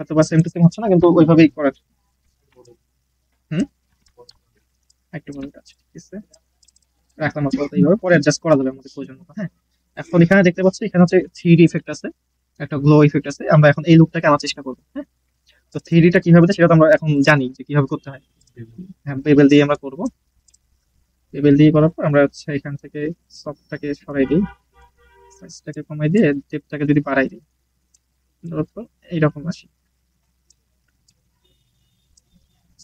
Speaker 2: হয়তো বা সেম টু সেম হচ্ছে না, কিন্তু ওইভাবেই করার। হুম, একটু বড় আছে, ঠিক আছে, রাখলাম আপাতত এইভাবে, পরে অ্যাডজাস্ট করা যাবে আমাদের প্রয়োজন মতো। হ্যাঁ, এখন এখানে দেখতে পাচ্ছি এখানে হচ্ছে 3D ইফেক্ট আছে, একটা গ্লো ইফেক্ট আছে। আমরা এখন এই লুকটাকে আনার চেষ্টা করবো। হ্যাঁ, তো 3Dটা কিভাবে দেয় সেটা তো আমরা এখন জানি যে কিভাবে করতে হয়। হ্যাঁ, বেবেল দিয়ে আমরা করবো। বেবেল দিয়ে করার পর আমরা হচ্ছে এখান থেকে সফটটাকে সরাই দিই, সাইজটাকে কমাই দিয়ে ডেপটাকে যদি বাড়াই দিই, ধরো তো এইরকম আসি,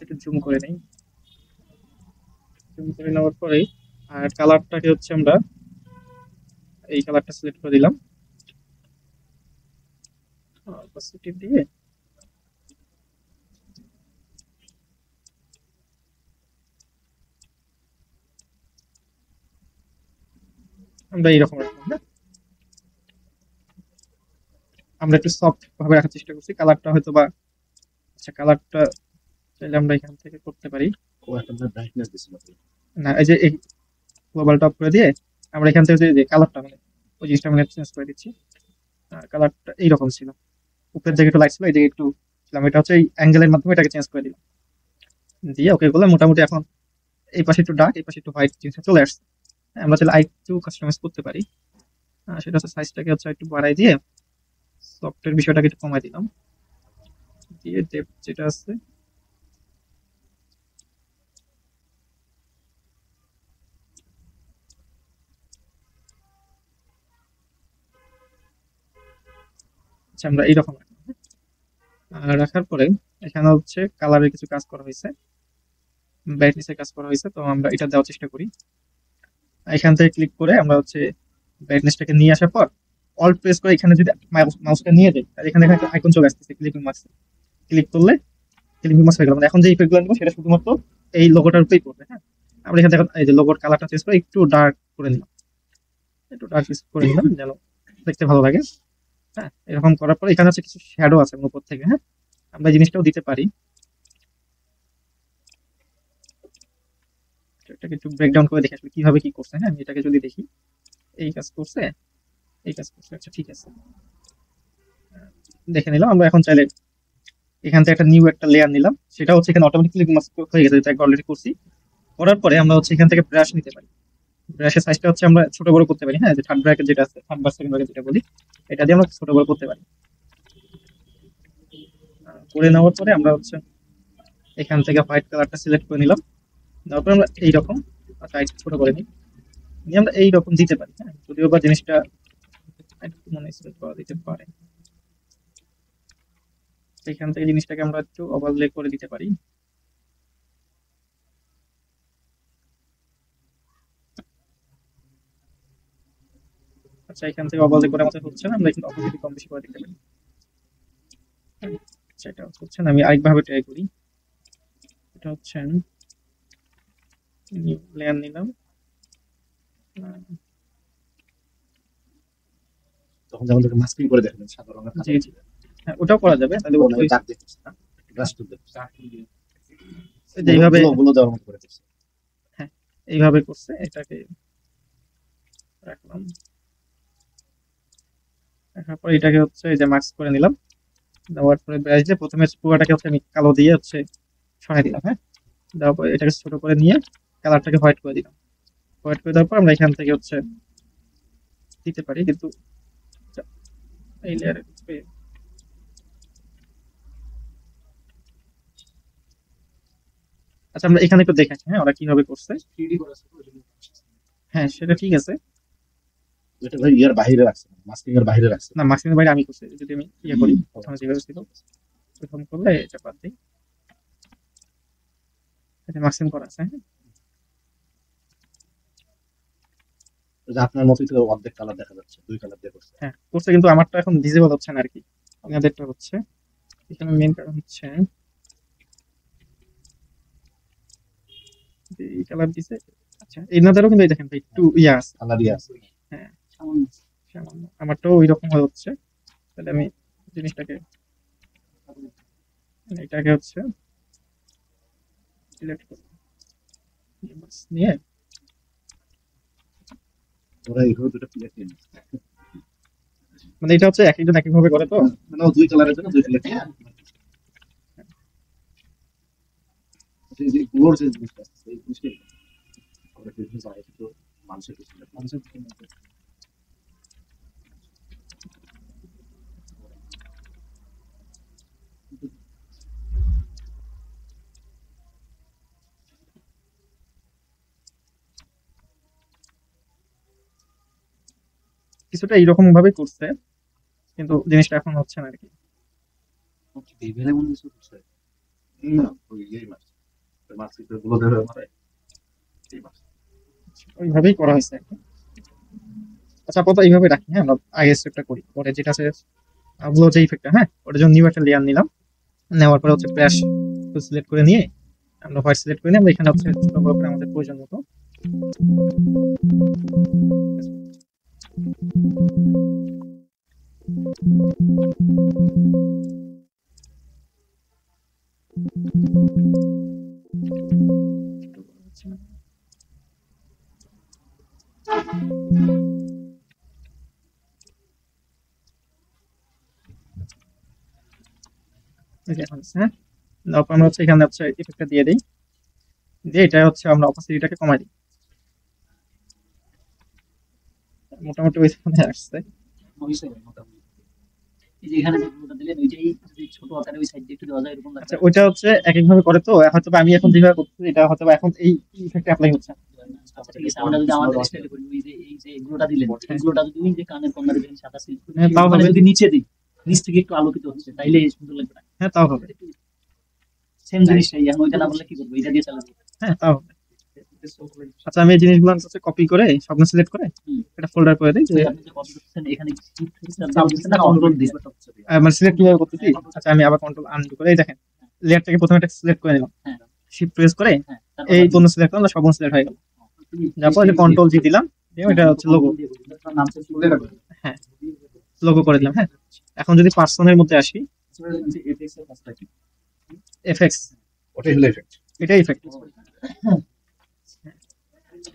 Speaker 2: একটু জুম করে নেই। জুম করে নেওয়ার পরে আর কালারটাকে হচ্ছে আমরা এই কালারটা সিলেক্ট করে দিলাম, অপোজিটিভ দিয়ে আমরা এইরকম রাখলাম। হ্যাঁ, আমরা একটু সফট ভাবে রাখার চেষ্টা করছি কালারটা হয়তো বা। আচ্ছা, কালারটা চাইলে আমরা এখান থেকে করতে পারি।
Speaker 1: ও একটা ব্রাইটনেস দিছিল।
Speaker 2: না, এই যে এই গ্লোবাল টপ করে দিয়ে আমরা এখান থেকে যে কালারটা মানে ওই জিনিসটা মানে চেঞ্জ করে দিচ্ছি। কালারটা এইরকম ছিল, উপরের দিকে একটু লাইট ছিল, এই দিকে একটু ছিলাম, এটা হচ্ছে এই অ্যাঙ্গেলের মাধ্যমে এটাকে চেঞ্জ করে দিলাম, দিয়ে ওকে বলে মোটামুটি এখন এই পাশে একটু ডার্ক, এই পাশে একটু হোয়াইট জিনিসটা চলে আসছে। হ্যাঁ, আমরা চাইলে আরেকটু কাস্টমাইজ করতে পারি। সেটা হচ্ছে সাইজটাকে হচ্ছে একটু বাড়াই দিয়ে সফটের বিষয়টাকে একটু কমাই দিলাম, দিয়ে ডেপথ যেটা আছে আচ্ছা আমরা এইরকম রাখলাম। রাখার পরে এখানে হচ্ছে কালারের কিছু কাজ করা হয়েছে, ব্রাইটনেসের কাজ করা হয়েছে, তো আমরা এটা দেওয়ার চেষ্টা করি। এখান থেকে ক্লিক করে আমরা হচ্ছে ব্রাইটনেসটাকে নিয়ে আসার পর অল্ট প্রেস করে এখানে যদি মাউসটা নিয়ে যাই, তাহলে এখানে একটা আইকন চলে আসতেছে ক্লিকিং মার্কস, ক্লিক করলে ক্লিকিং মার্কস হয়ে গেল। মানে এখন যে ইফেক্টগুলো নেবো সেটা শুধুমাত্র এই লোগোটার উপরেই করবে। হ্যাঁ, আমরা এখানে দেখুন এই যে লোগোর কালারটা চেঞ্জ করে একটু ডার্ক করে নিলাম, একটু ডার্ক করে নিলাম যেন দেখতে ভালো লাগে। হ্যাঁ, এরকম করার পরে এখানে হচ্ছে কিছু শ্যাডো আছে উপর থেকে। হ্যাঁ, আমরা এই জিনিসটাও দিতে পারি, এটাকে একটু ব্রেকডাউন করে দেখে আসলে কিভাবে কি করছে। হ্যাঁ, আমি এটাকে যদি দেখি, এই কাজ করছে, এই কাজ করছে, আচ্ছা ঠিক আছে, দেখে নিলাম। আমরা এখন চাইলে এখান থেকে একটা নিউ একটা লেয়ার নিলাম, সেটা হচ্ছে এখানে অটোমেটিক্যালি মাস্ক হয়ে গেছে, যেটা অলরেডি করছি। করার পরে আমরা হচ্ছে এখান থেকে ব্রাশ নিতে পারি, ব্রাশের সাইজটা হচ্ছে আমরা ছোট বড় করতে পারি। হ্যাঁ, যে থার্ড ব্র্যাকেট যেটা আছে, থার্ড বার সেকেন্ড ব্র্যাকেট যেটা বলি, এটা দিয়ে আমরা ছোট বড় করতে পারি। করে নেওয়ার পরে আমরা হচ্ছে এখান থেকে হোয়াইট কালারটা সিলেক্ট করে নিলাম, তারপর আমরা এইরকম সাইজ ছোট করে নিই, নিয়ে আমরা এইরকম দিতে পারি। হ্যাঁ, যদিও বা জিনিসটা একটু মনে সিলেক্ট করা দিতে পারে, এখান থেকে জিনিসটাকে আমরা একটু ওভারলে করে দিতে পারি। আচ্ছা, এখান থেকে ওভারলে করে আমাদের হচ্ছে না, আমরা এখানে অপোজিট কম বেশি করে দিতে পারি। আচ্ছা, এটা হচ্ছে না, আমি আরেকভাবে ট্রাই করি। এটা হচ্ছে নিউ লেয়ার নিলাম,
Speaker 1: তখন যেমন মাস্কিং করে দেখেন সাদা রঙের
Speaker 2: জি জি, হ্যাঁ ওটাও করা যাবে। তাহলে ওই
Speaker 1: দাগ দেখতেছে না, ব্রাশ টুল দেখতেছে,
Speaker 2: যে এইভাবে,
Speaker 1: গুলো দেওয়ার মতো করে দিচ্ছে।
Speaker 2: হ্যাঁ এইভাবে করছে, এটাকে রাখলাম, রাখার পর এটাকে হচ্ছে এই যে মার্কস করে নিলাম, দেওয়ার পরে ব্রাশ দিয়ে প্রথমে পুরোটাকে হচ্ছে আমি কালো দিয়ে হচ্ছে সরাই দিলাম। হ্যাঁ, দেওয়ার পরে এটাকে ছোট করে নিয়ে কালারটাকে হোয়াইট করে দিলাম। হোয়াইট করে দেওয়ার পর আমরা এখান থেকে হচ্ছে দিতে পারি, কিন্তু এই লেয়ারে আচ্ছা আমরা এখানে একটু দেখে আসি, হ্যাঁ ওরা কিভাবে করছে। হ্যাঁ সেটা ঠিক আছে,
Speaker 1: এটা ভাই ইয়ার বাইরে রাখছে, মাস্কিং এর বাইরে রাখছে।
Speaker 2: না মার্কসের বাইরে আমি করছি, যদি আমি ইয়ে করি প্রথমে যেভাবে ছিল প্রথম করলে এটা বাদ দিই, এটা মার্কসিং করা আছে। হ্যাঁ,
Speaker 1: যে আপনার মতোই তো অর্ধেক কালার দেখা যাচ্ছে, দুই কালার দিয়ে করছে।
Speaker 2: হ্যাঁ করছে, কিন্তু আমারটা এখন ভিজিবল হচ্ছে না আর কি, আমাদেরটা হচ্ছে। এখানে মেইন কারণ হচ্ছে যে এই কালার দিছে। আচ্ছা এনাদেরও কিন্তু এই দেখেন ভাই একটু ইয়া আছে।
Speaker 1: কালারই আছে।
Speaker 2: হ্যাঁ,
Speaker 3: সামান্য
Speaker 2: সামান্য আমারটাও ওই রকম হয়ে হচ্ছে। তাহলে আমি জিনিসটাকে এটাকে হচ্ছে সিলেক্ট করি, নিয়ে
Speaker 1: ওরা এইভাবে দুটো প্লেট নিয়ে নিচ্ছে।
Speaker 2: মানে এটা হচ্ছে এক একজন এক এক ভাবে করে তো।
Speaker 1: মানে ও দুই কালারের জন্য দুই কালার যে গুলোর যে জিনিসটা আছে, এই জিনিসটা আমরা বিভিন্ন জায়গায় কিন্তু মানুষের কিছু
Speaker 3: মানুষের দিকে নজর।
Speaker 2: কিছুটা এইরকম ভাবে করছে, কিন্তু জিনিসটা এখন হচ্ছে না আর কি।
Speaker 3: ভেবে মনে কিছু করছে।
Speaker 1: না ওই এই মাছ ওই মাছ কিন্তু গুলো ধরে মারে এই মাছ
Speaker 2: ওইভাবেই করা হয়েছে আর কি। আচ্ছা আপাতত এইভাবে রাখি, হ্যাঁ আমরা আগে স্টেপটা করি, পরে যেটা আছে ব্লো যে ইফেক্টটা, হ্যাঁ ওটার জন্য নিউ একটা লেয়ার নিলাম। নেওয়ার পরে হচ্ছে ব্রাশ সিলেক্ট করে নিয়ে আমরা হোয়াইট সিলেক্ট করে নিয়ে আমরা এখানে হচ্ছে ছোট বড় করে আমাদের প্রয়োজন মতো এই যে এখন হচ্ছে, হ্যাঁ তারপর আমরা হচ্ছে এখানে হচ্ছে ইফেক্টটা দিয়ে দিই, দিয়ে এটা হচ্ছে আমরা অপাসিটিটাকে কমাই দিই। মোটামুটি ওই ফোনে আসছে।
Speaker 3: হয়েছে মোটামুটি। এই যে এখানে যে ব্লুটা দিলেন ওই যে এই যদি ছোট আকারে ওই সাইড দিয়ে একটু দেওয়া যায় এরকম
Speaker 2: আচ্ছা ওইটা হচ্ছে এক এক ভাবে করে তো, হয়তো বা আমি এখন যেভাবে করতেছি এটা হয়তো বা এখন এই ইফেক্ট অ্যাপ্লাই হচ্ছে।
Speaker 3: আচ্ছা ঠিক আছে, আমরা যদি আমাদের স্টাইলে করি ওই যে এই যে এগুলোটা দিলেন এগুলোটা যদি ওই যে কানের কর্নারে যদি সাদা সিল্ক করি,
Speaker 2: হ্যাঁ, তাও
Speaker 3: মানে
Speaker 2: হবে।
Speaker 3: যদি নিচে দিই নিচ থেকে একটু আলোকিত হচ্ছে তাইলে সুন্দর লাগবে না?
Speaker 2: হ্যাঁ তাও হবে।
Speaker 3: সেম জিনিসটাই এখন ওইটা না বললে কি করবো, এটা দিয়ে চালাবো।
Speaker 2: হ্যাঁ তাও হবে। আচ্ছা আমি এই জিনিসগুলো হচ্ছে কপি করে সব সিলেক্ট করে
Speaker 3: হুম।
Speaker 2: এটা ফোল্ডার করে দিই, যে
Speaker 3: আপনি যে কপি করতেছেন এখানে চাপ দিচ্ছেন না কন্ট্রোল দিয়ে?
Speaker 2: মানে সিলেক্ট কিভাবে করতেছি। আচ্ছা আমি আবার কন্ট্রোল আনডু করে এই দেখেন লেয়ারটাকে প্রথমে একটা সিলেক্ট করে নিলাম,
Speaker 3: হ্যাঁ
Speaker 2: শিফট প্রেস করে
Speaker 3: হ্যাঁ
Speaker 2: এই পণ্য সিলেক্ট করলাম, সব সিলেক্ট হয়ে গেল। তারপর যে কন্ট্রোল জি দিলাম, দিয়ে এটা হচ্ছে লোগো,
Speaker 3: নাম চেঞ্জ করে রাখবেন।
Speaker 2: হ্যাঁ লোগো করে দিলাম। হ্যাঁ এখন যদি পার্সনের মধ্যে আসি, এফএক্স
Speaker 1: ওটাই হলো এফেক্ট
Speaker 2: এটা ইফেক্ট।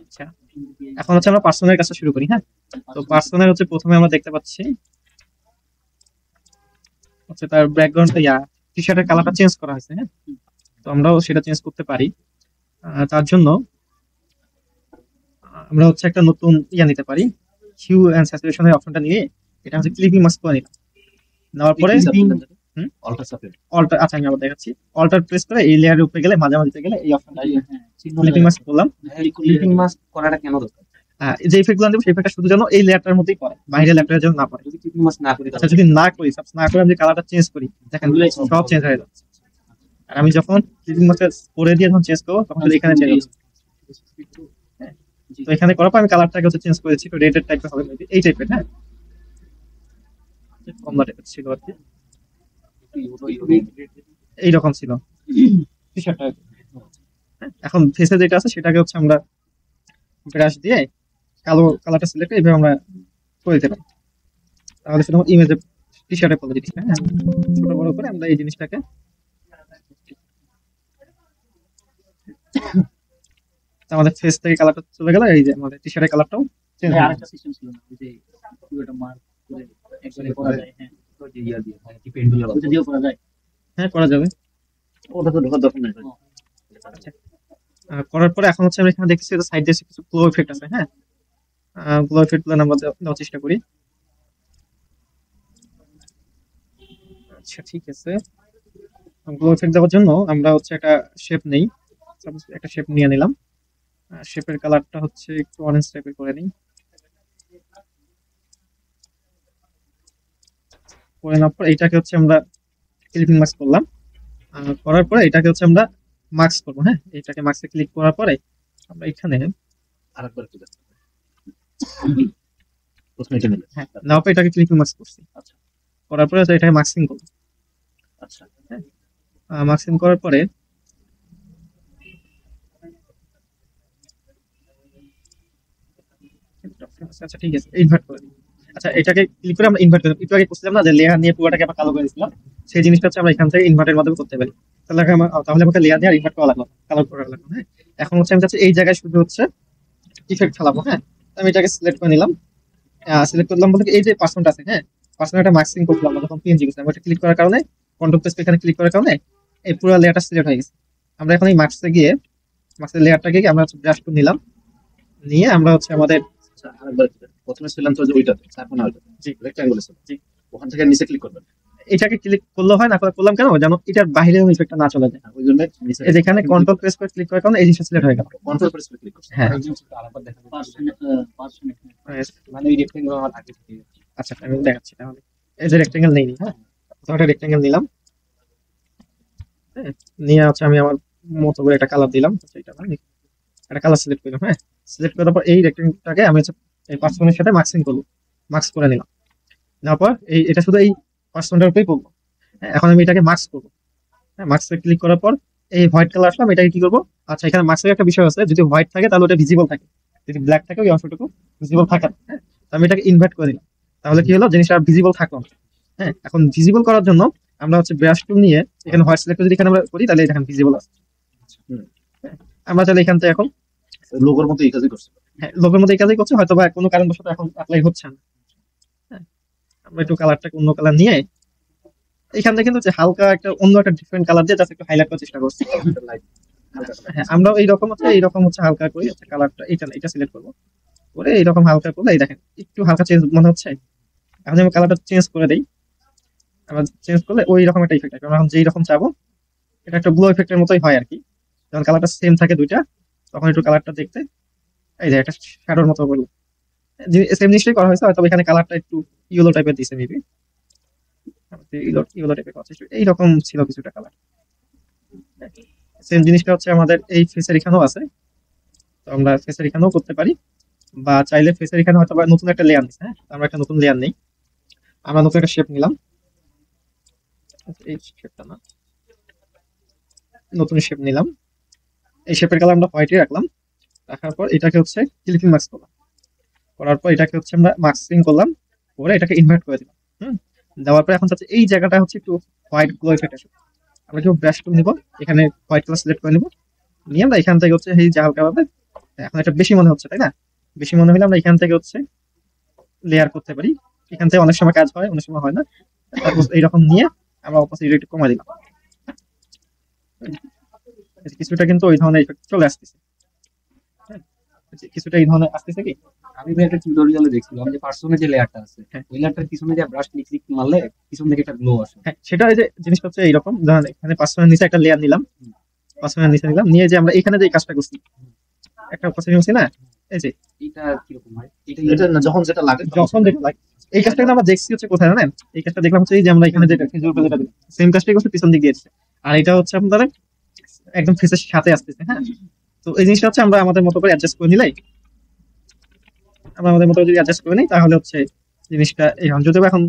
Speaker 2: আচ্ছা এখন হচ্ছে আমরা পার্সনের কাছে শুরু করি। হ্যাঁ তো পার্সনের হচ্ছে প্রথমে আমরা দেখতে পাচ্ছি হচ্ছে তার ব্যাকগ্রাউন্ড টি শার্টের কালারটা চেঞ্জ করা হয়েছে। হ্যাঁ তো আমরাও সেটা চেঞ্জ করতে পারি। তার জন্য আমরা হচ্ছে একটা নতুন নিতে পারি, হিউ এন্ড স্যাচুরেশনের অপশনটা নিয়ে এটা হচ্ছে ক্লিপিং মাস্ক করে নিলাম। নেওয়ার পরে
Speaker 1: অল্টার সাপের
Speaker 2: অল্টার, আচ্ছা আমি আবার দেখাচ্ছি, অল্টার প্রেস করে এই লেয়ারের উপরে গেলে মাঝামাঝিতে গেলে এই অপশনটা ক্লিপিং মাস্ক করলাম।
Speaker 3: ক্লিপিং মাস্ক করাটা কেন দরকার?
Speaker 2: যে ইফেক্ট গুলো দেবো সেই ইফেক্টটা শুধু যেন এই লেয়ারটার মধ্যেই পড়ে, বাইরের লেয়ারটার জন্য না পড়ে।
Speaker 3: যদি ক্লিপিং মাস্ক না করি
Speaker 2: আচ্ছা যদি না করি, সাপোজ না করে আমি কালারটা চেঞ্জ করি, দেখেন সব চেঞ্জ হয়ে যাচ্ছে। আর আমি যখন ক্লিপিং মাস্ক করে দিয়ে যখন চেঞ্জ করবো তখন শুধু এখানে চেঞ্জ হচ্ছে। তো এখানে করার পর আমি কালারটাকে হচ্ছে চেঞ্জ করেছি, একটু রেডের টাইপের হবে maybe, এই টাইপের। হ্যাঁ কমলা টাইপের ছিল আর কি, এইরকম ছিল টি শার্টটা। এখন ফেসে যেটা আছে সেটাকে হচ্ছে আমরা ব্রাশ দিয়ে কালো কালারটা সিলেক্ট করে এইভাবে আমরা করে দিতে পারি, তাহলে শুধু ইমেজে টি শার্টে পড়বে জিনিসটা। হ্যাঁ ছোট বড় করে আমরা এই জিনিসটাকে আমাদের ফেস থেকে কালারটা চলে গেল, এই যে আমাদের টি শার্টের কালারটাও চেঞ্জ হয়ে
Speaker 3: আরেকটা সিস্টেম ছিল না ওই যে পুরোটা মার্ক করে একবারে করা যায়? হ্যাঁ ওইটা দিয়েও করা যায়।
Speaker 2: হ্যাঁ করা যাবে।
Speaker 1: ওটা তো ঢোকার দরকার নেই।
Speaker 2: করার পরে এখন হচ্ছে আমরা এখানে দেখছি সাইড দিয়ে কিছু গ্লো ইফেক্ট আছে। হ্যাঁ গ্লো ইফেক্ট গুলো আমরা দেওয়ার চেষ্টা করি। আচ্ছা ঠিক আছে, গ্লো ইফেক্ট দেওয়ার জন্য আমরা হচ্ছে একটা শেপ নেই, সাপোজ একটা শেপ নিয়ে নিলাম, শেপের কালারটা হচ্ছে একটু অরেঞ্জ টাইপের করে নিই। করে নেওয়ার পর এইটাকে হচ্ছে আমরা ক্লিপিং মাস্ক করলাম, করার পরে এটাকে হচ্ছে আমরা মাস্ক করবো। হ্যাঁ এইটাকে মাস্কে ক্লিক করার পরে আমরা এখানে
Speaker 1: আরেকবার একটু দেখো। প্রথমে এটা নিলে
Speaker 2: হ্যাঁ নেওয়ার পর এটাকে ক্লিপিং মাস্ক করছি।
Speaker 1: আচ্ছা
Speaker 2: করার পরে হচ্ছে এটাকে মাস্কিং করবো।
Speaker 1: আচ্ছা
Speaker 2: মাস্কিং করার পরে আচ্ছা ঠিক আছে ইনভার্ট করে দিই। আচ্ছা এটাকে ক্লিক করে আমরা ইনভার্ট করি, একটু আগে করছিলাম না যে লেয়ার নিয়ে পুরোটাকে আমরা কালো করে দিয়েছিলাম, সেই জিনিসটা হচ্ছে আমরা এখান থেকে ইনভার্টের মাধ্যমে করতে পারি। তাহলে আমাকে লেয়ার দিয়ে আর ইনভার্ট করা লাগলো, কালো করা লাগলো। হ্যাঁ এখন হচ্ছে আমি চাচ্ছি এই জায়গায় শুধু হচ্ছে ইফেক্ট ফেলাবো। হ্যাঁ আমি এটাকে সিলেক্ট করে নিলাম, সিলেক্ট করলাম বলতে এই যে পার্সনটা আছে, হ্যাঁ পার্সোনালটা মার্কসিং করলাম আমরা যখন পিএনজি করছিলাম, ওটা ক্লিক করার কারণে কন্ট্রোল প্রেস এখানে ক্লিক করার কারণে এই পুরো লেয়ারটা সিলেক্ট হয়ে গেছে। আমরা এখন এই মার্কসে গিয়ে মার্কসের লেয়ারটাকে গিয়ে আমরা ব্রাশ টুল নিলাম, নিয়ে আমরা হচ্ছে আমাদের
Speaker 1: আচ্ছা, আরেকবার প্রথমে ছিলাম তো যে ওইটাতে, তারপর না ওইটাতে,
Speaker 2: জি
Speaker 1: রেক্ট্যাঙ্গেল ছিল,
Speaker 2: জি
Speaker 1: ওখান থেকে নিচে ক্লিক করবেন।
Speaker 2: এটাকে ক্লিক করলে হয় না, করলাম কেন যেন এটার বাইরে ইফেক্টটা না চলে যায়।
Speaker 1: ওই জন্য নিচে
Speaker 2: এই যেখানে কন্ট্রোল প্রেস করে ক্লিক করার কারণে এই জিনিসটা সিলেক্ট হয়ে গেল।
Speaker 1: কন্ট্রোল প্রেস করে ক্লিক করছেন।
Speaker 2: হ্যাঁ
Speaker 3: এই জিনিসটা আরেকবার দেখাবো। মানে এই রেক্টেঙ্গেল আমার আগে থেকে
Speaker 2: আচ্ছা আমি দেখাচ্ছি তাহলে। এই যে রেক্টেঙ্গেল নেই, হ্যাঁ প্রথমে একটা রেক্টেঙ্গেল নিলাম, হ্যাঁ নিয়ে হচ্ছে আমি আমার মতো করে একটা কালার দিলাম, এটা না একটা কালার সিলেক্ট করলাম, হ্যাঁ সিলেক্ট করার পর এই রেক্টেঙ্গেলটাকে আমি হচ্ছে এই পার্সনের সাথে মার্কসিং করবো, মার্কস করে নিলাম। নেওয়ার পর এটা শুধু এই পার্সনটার উপরেই পড়বো। হ্যাঁ এখন আমি এটাকে মার্কস করবো, হ্যাঁ মার্কসে ক্লিক করার পর এই হোয়াইট কালার আসলাম, এটাকে কি করবো, আচ্ছা এখানে মার্কসের একটা বিষয় আছে, যদি হোয়াইট থাকে তাহলে ওটা ভিজিবল থাকে, যদি ব্ল্যাক থাকে ওই অংশটুকু ভিজিবল থাকে না। হ্যাঁ তো আমি এটাকে ইনভার্ট করে দিলাম, তাহলে কি হলো জিনিসটা ভিজিবল থাকলো না। হ্যাঁ এখন ভিজিবল করার জন্য আমরা হচ্ছে ব্রাশ টুল নিয়ে এখানে হোয়াইট সিলেক্ট যদি এখানে আমরা করি তাহলে এখানে ভিজিবল আছে। হ্যাঁ, আমরা তাহলে এখান থেকে এখন
Speaker 1: লোগোর মতো এই কাজই করছে।
Speaker 2: হ্যাঁ লোকের মধ্যে এই কাজই করছে, হয়তো বা কোনো কারণবশত এখন অ্যাপ্লাই হচ্ছে না। হ্যাঁ আমরা একটু কালারটাকে অন্য কালার নিয়ে এখান থেকে কিন্তু হচ্ছে হালকা একটা অন্য একটা ডিফারেন্ট কালার দিয়ে জাস্ট একটু হাইলাইট করার চেষ্টা করছি। হ্যাঁ আমরাও এইরকম হচ্ছে হালকা করে হচ্ছে কালারটা এটা সিলেক্ট করবো, করে এইরকম হালকা করলে এই দেখেন একটু হালকা চেঞ্জ মনে হচ্ছে। এখন আমি কালারটা চেঞ্জ করে দিই, আমরা চেঞ্জ করলে ওই রকম একটা ইফেক্ট আসবে। আমরা এখন যেই রকম চাবো এটা একটা গ্লো ইফেক্টের মতোই হয় আর কি, যখন কালারটা সেম থাকে দুইটা তখন একটু কালারটা দেখতে এই যে একটা শ্যাডোর মতো বললো, সেম জিনিসটাই করা হয়েছে, হয়তো এখানে কালারটা একটু ইয়েলো টাইপের দিছে মেবি, ইয়েলো টাইপের করা হয়েছে, এইরকম ছিল কিছুটা কালার। সেম জিনিসটা হচ্ছে আমাদের এই ফেসের এখানেও আছে, তো আমরা ফেসের এখানেও করতে পারি, বা চাইলে ফেসের এখানে হয়তো বা নতুন একটা লেয়ার নিচ্ছে, হ্যাঁ আমরা একটা নতুন লেয়ার নেই, আমরা নতুন একটা শেপ নিলাম, এই শেপটা না নতুন শেপ নিলাম, এই শেপের কালার আমরা হোয়াইটে রাখলাম, রাখার পর এটাকে হচ্ছে ক্লিপিং মার্কস করলাম, করার পর এটাকে হচ্ছে আমরা মার্কসিং করলাম, করে এটাকে ইনভার্ট করে দিলাম। দেওয়ার পর এখন চাচ্ছে এই জায়গাটা হচ্ছে একটু হোয়াইট গ্লো ইফেক্ট আসবে, আমরা কেউ ব্রাশ টুল নিবো, এখানে হোয়াইট কালার সিলেক্ট করে নিবো, নিয়ে আমরা এখান থেকে হচ্ছে এই যে হালকা ভাবে এখন এটা বেশি মনে হচ্ছে তাই না, বেশি মনে হলে আমরা এখান থেকে হচ্ছে লেয়ার করতে পারি, এখান থেকে অনেক সময় কাজ হয় অনেক সময় হয় না, তারপর এইরকম নিয়ে আমরা অপোজিট একটু কমাই দিলাম, কিছুটা কিন্তু ওই ধরনের ইফেক্ট চলে আসতেছে। কিছুটা এই ধরনের আসতেছে কি,
Speaker 3: আমি ভাই একটা টিউটোরিয়ালে দেখছিলাম যে পার্সোনাল যে লেয়ারটা আছে ওই লেয়ারটার পিছনে যে ব্রাশ ক্লিক মারলে পিছন থেকে একটা গ্লো আসে।
Speaker 2: হ্যাঁ সেটা এই যে জিনিসটা হচ্ছে এইরকম, ধরেন এখানে পার্সোনাল নিচে একটা লেয়ার নিলাম, পার্সোনাল নিচে নিলাম, নিয়ে যে আমরা এখানে যে কাজটা করছি একটা কথা বলছি না, এই যে
Speaker 3: এটা কিরকম হয়,
Speaker 1: এটা না যখন যেটা লাগে
Speaker 2: যখন দেখলাম এই কাজটা কিন্তু আমরা দেখছি হচ্ছে কোথায় জানেন, এই কাজটা দেখলাম হচ্ছে এই যে আমরা এখানে যেটা সেম কাজটাই করছে পিছন দিক দিয়েছে, আর এটা হচ্ছে আপনাদের একদম ফেসের সাথে আসতেছে। হ্যাঁ তো এই জিনিসটা হচ্ছে আমরা আমাদের মতো করে অ্যাডজাস্ট করে নিলাই, আমরা আমাদের মতো যদি অ্যাডজাস্ট করে নিই তাহলে হচ্ছে জিনিসটা এখন যদিও এখন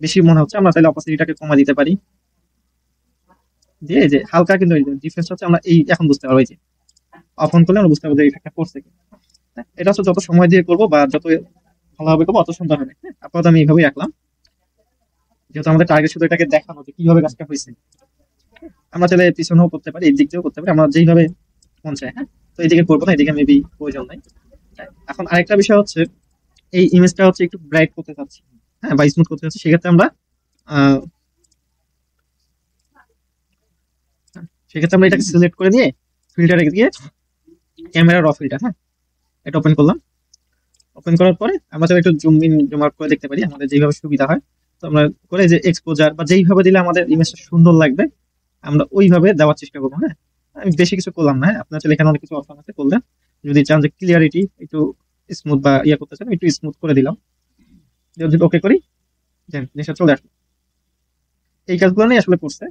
Speaker 2: বেশি মনে হচ্ছে আমরা তাহলে অপোসিটিটাকে কমা দিতে পারি, দিয়ে যে হালকা কিন্তু ডিফারেন্স হচ্ছে আমরা এই এখন বুঝতে পারবো, এই যে অফন করলে আমরা বুঝতে পারবো যে ইফেক্টটা করছে কি। এটা হচ্ছে যত সময় দিয়ে করবো বা যত ভালোভাবে করবো অত সুন্দর হবে। আপাতত আমি এইভাবেই রাখলাম, যেহেতু আমাদের টার্গেট শুধু এটাকে দেখানো যে কিভাবে কাজটা হয়েছে। আমরা চাইলে পিছনেও করতে পারি, এই দিক দিয়েও করতে পারি, আমরা যেইভাবে মন চায়। হ্যাঁ তো এইদিকে করবো না, এদিকে মেবি প্রয়োজন নাই। এখন আরেকটা বিষয় হচ্ছে এই ইমেজটা হচ্ছে একটু ব্রাইট করতে চাচ্ছি, হ্যাঁ বা স্মুথ করতে চাচ্ছি, সেক্ষেত্রে আমরা এটাকে সিলেক্ট করে নিয়ে ফিল্টারে গিয়ে ক্যামেরা র ফিল্টার, হ্যাঁ এটা ওপেন করলাম, ওপেন করার পরে আমরা চাইলে একটু জুম ইন জুম আউট করে দেখতে পারি আমাদের যেইভাবে সুবিধা হয়। তো আমরা করে যে এক্সপোজার বা যেইভাবে দিলে আমাদের ইমেজটা সুন্দর লাগবে আমরা ওইভাবে দেওয়ার চেষ্টা করবো। হ্যাঁ আমি বেশি কিছু করলাম না, আপনার চাইলে এখানে অনেক কিছু অপশন আছে করলেন, যদি চান যে ক্লিয়ারিটি একটু স্মুথ বা ইয়ে করতে চান একটু স্মুথ করে দিলাম, যদি ওকে করি জিনিসটা চলে আসবে। এই কাজগুলো নিয়ে আসলে করছে।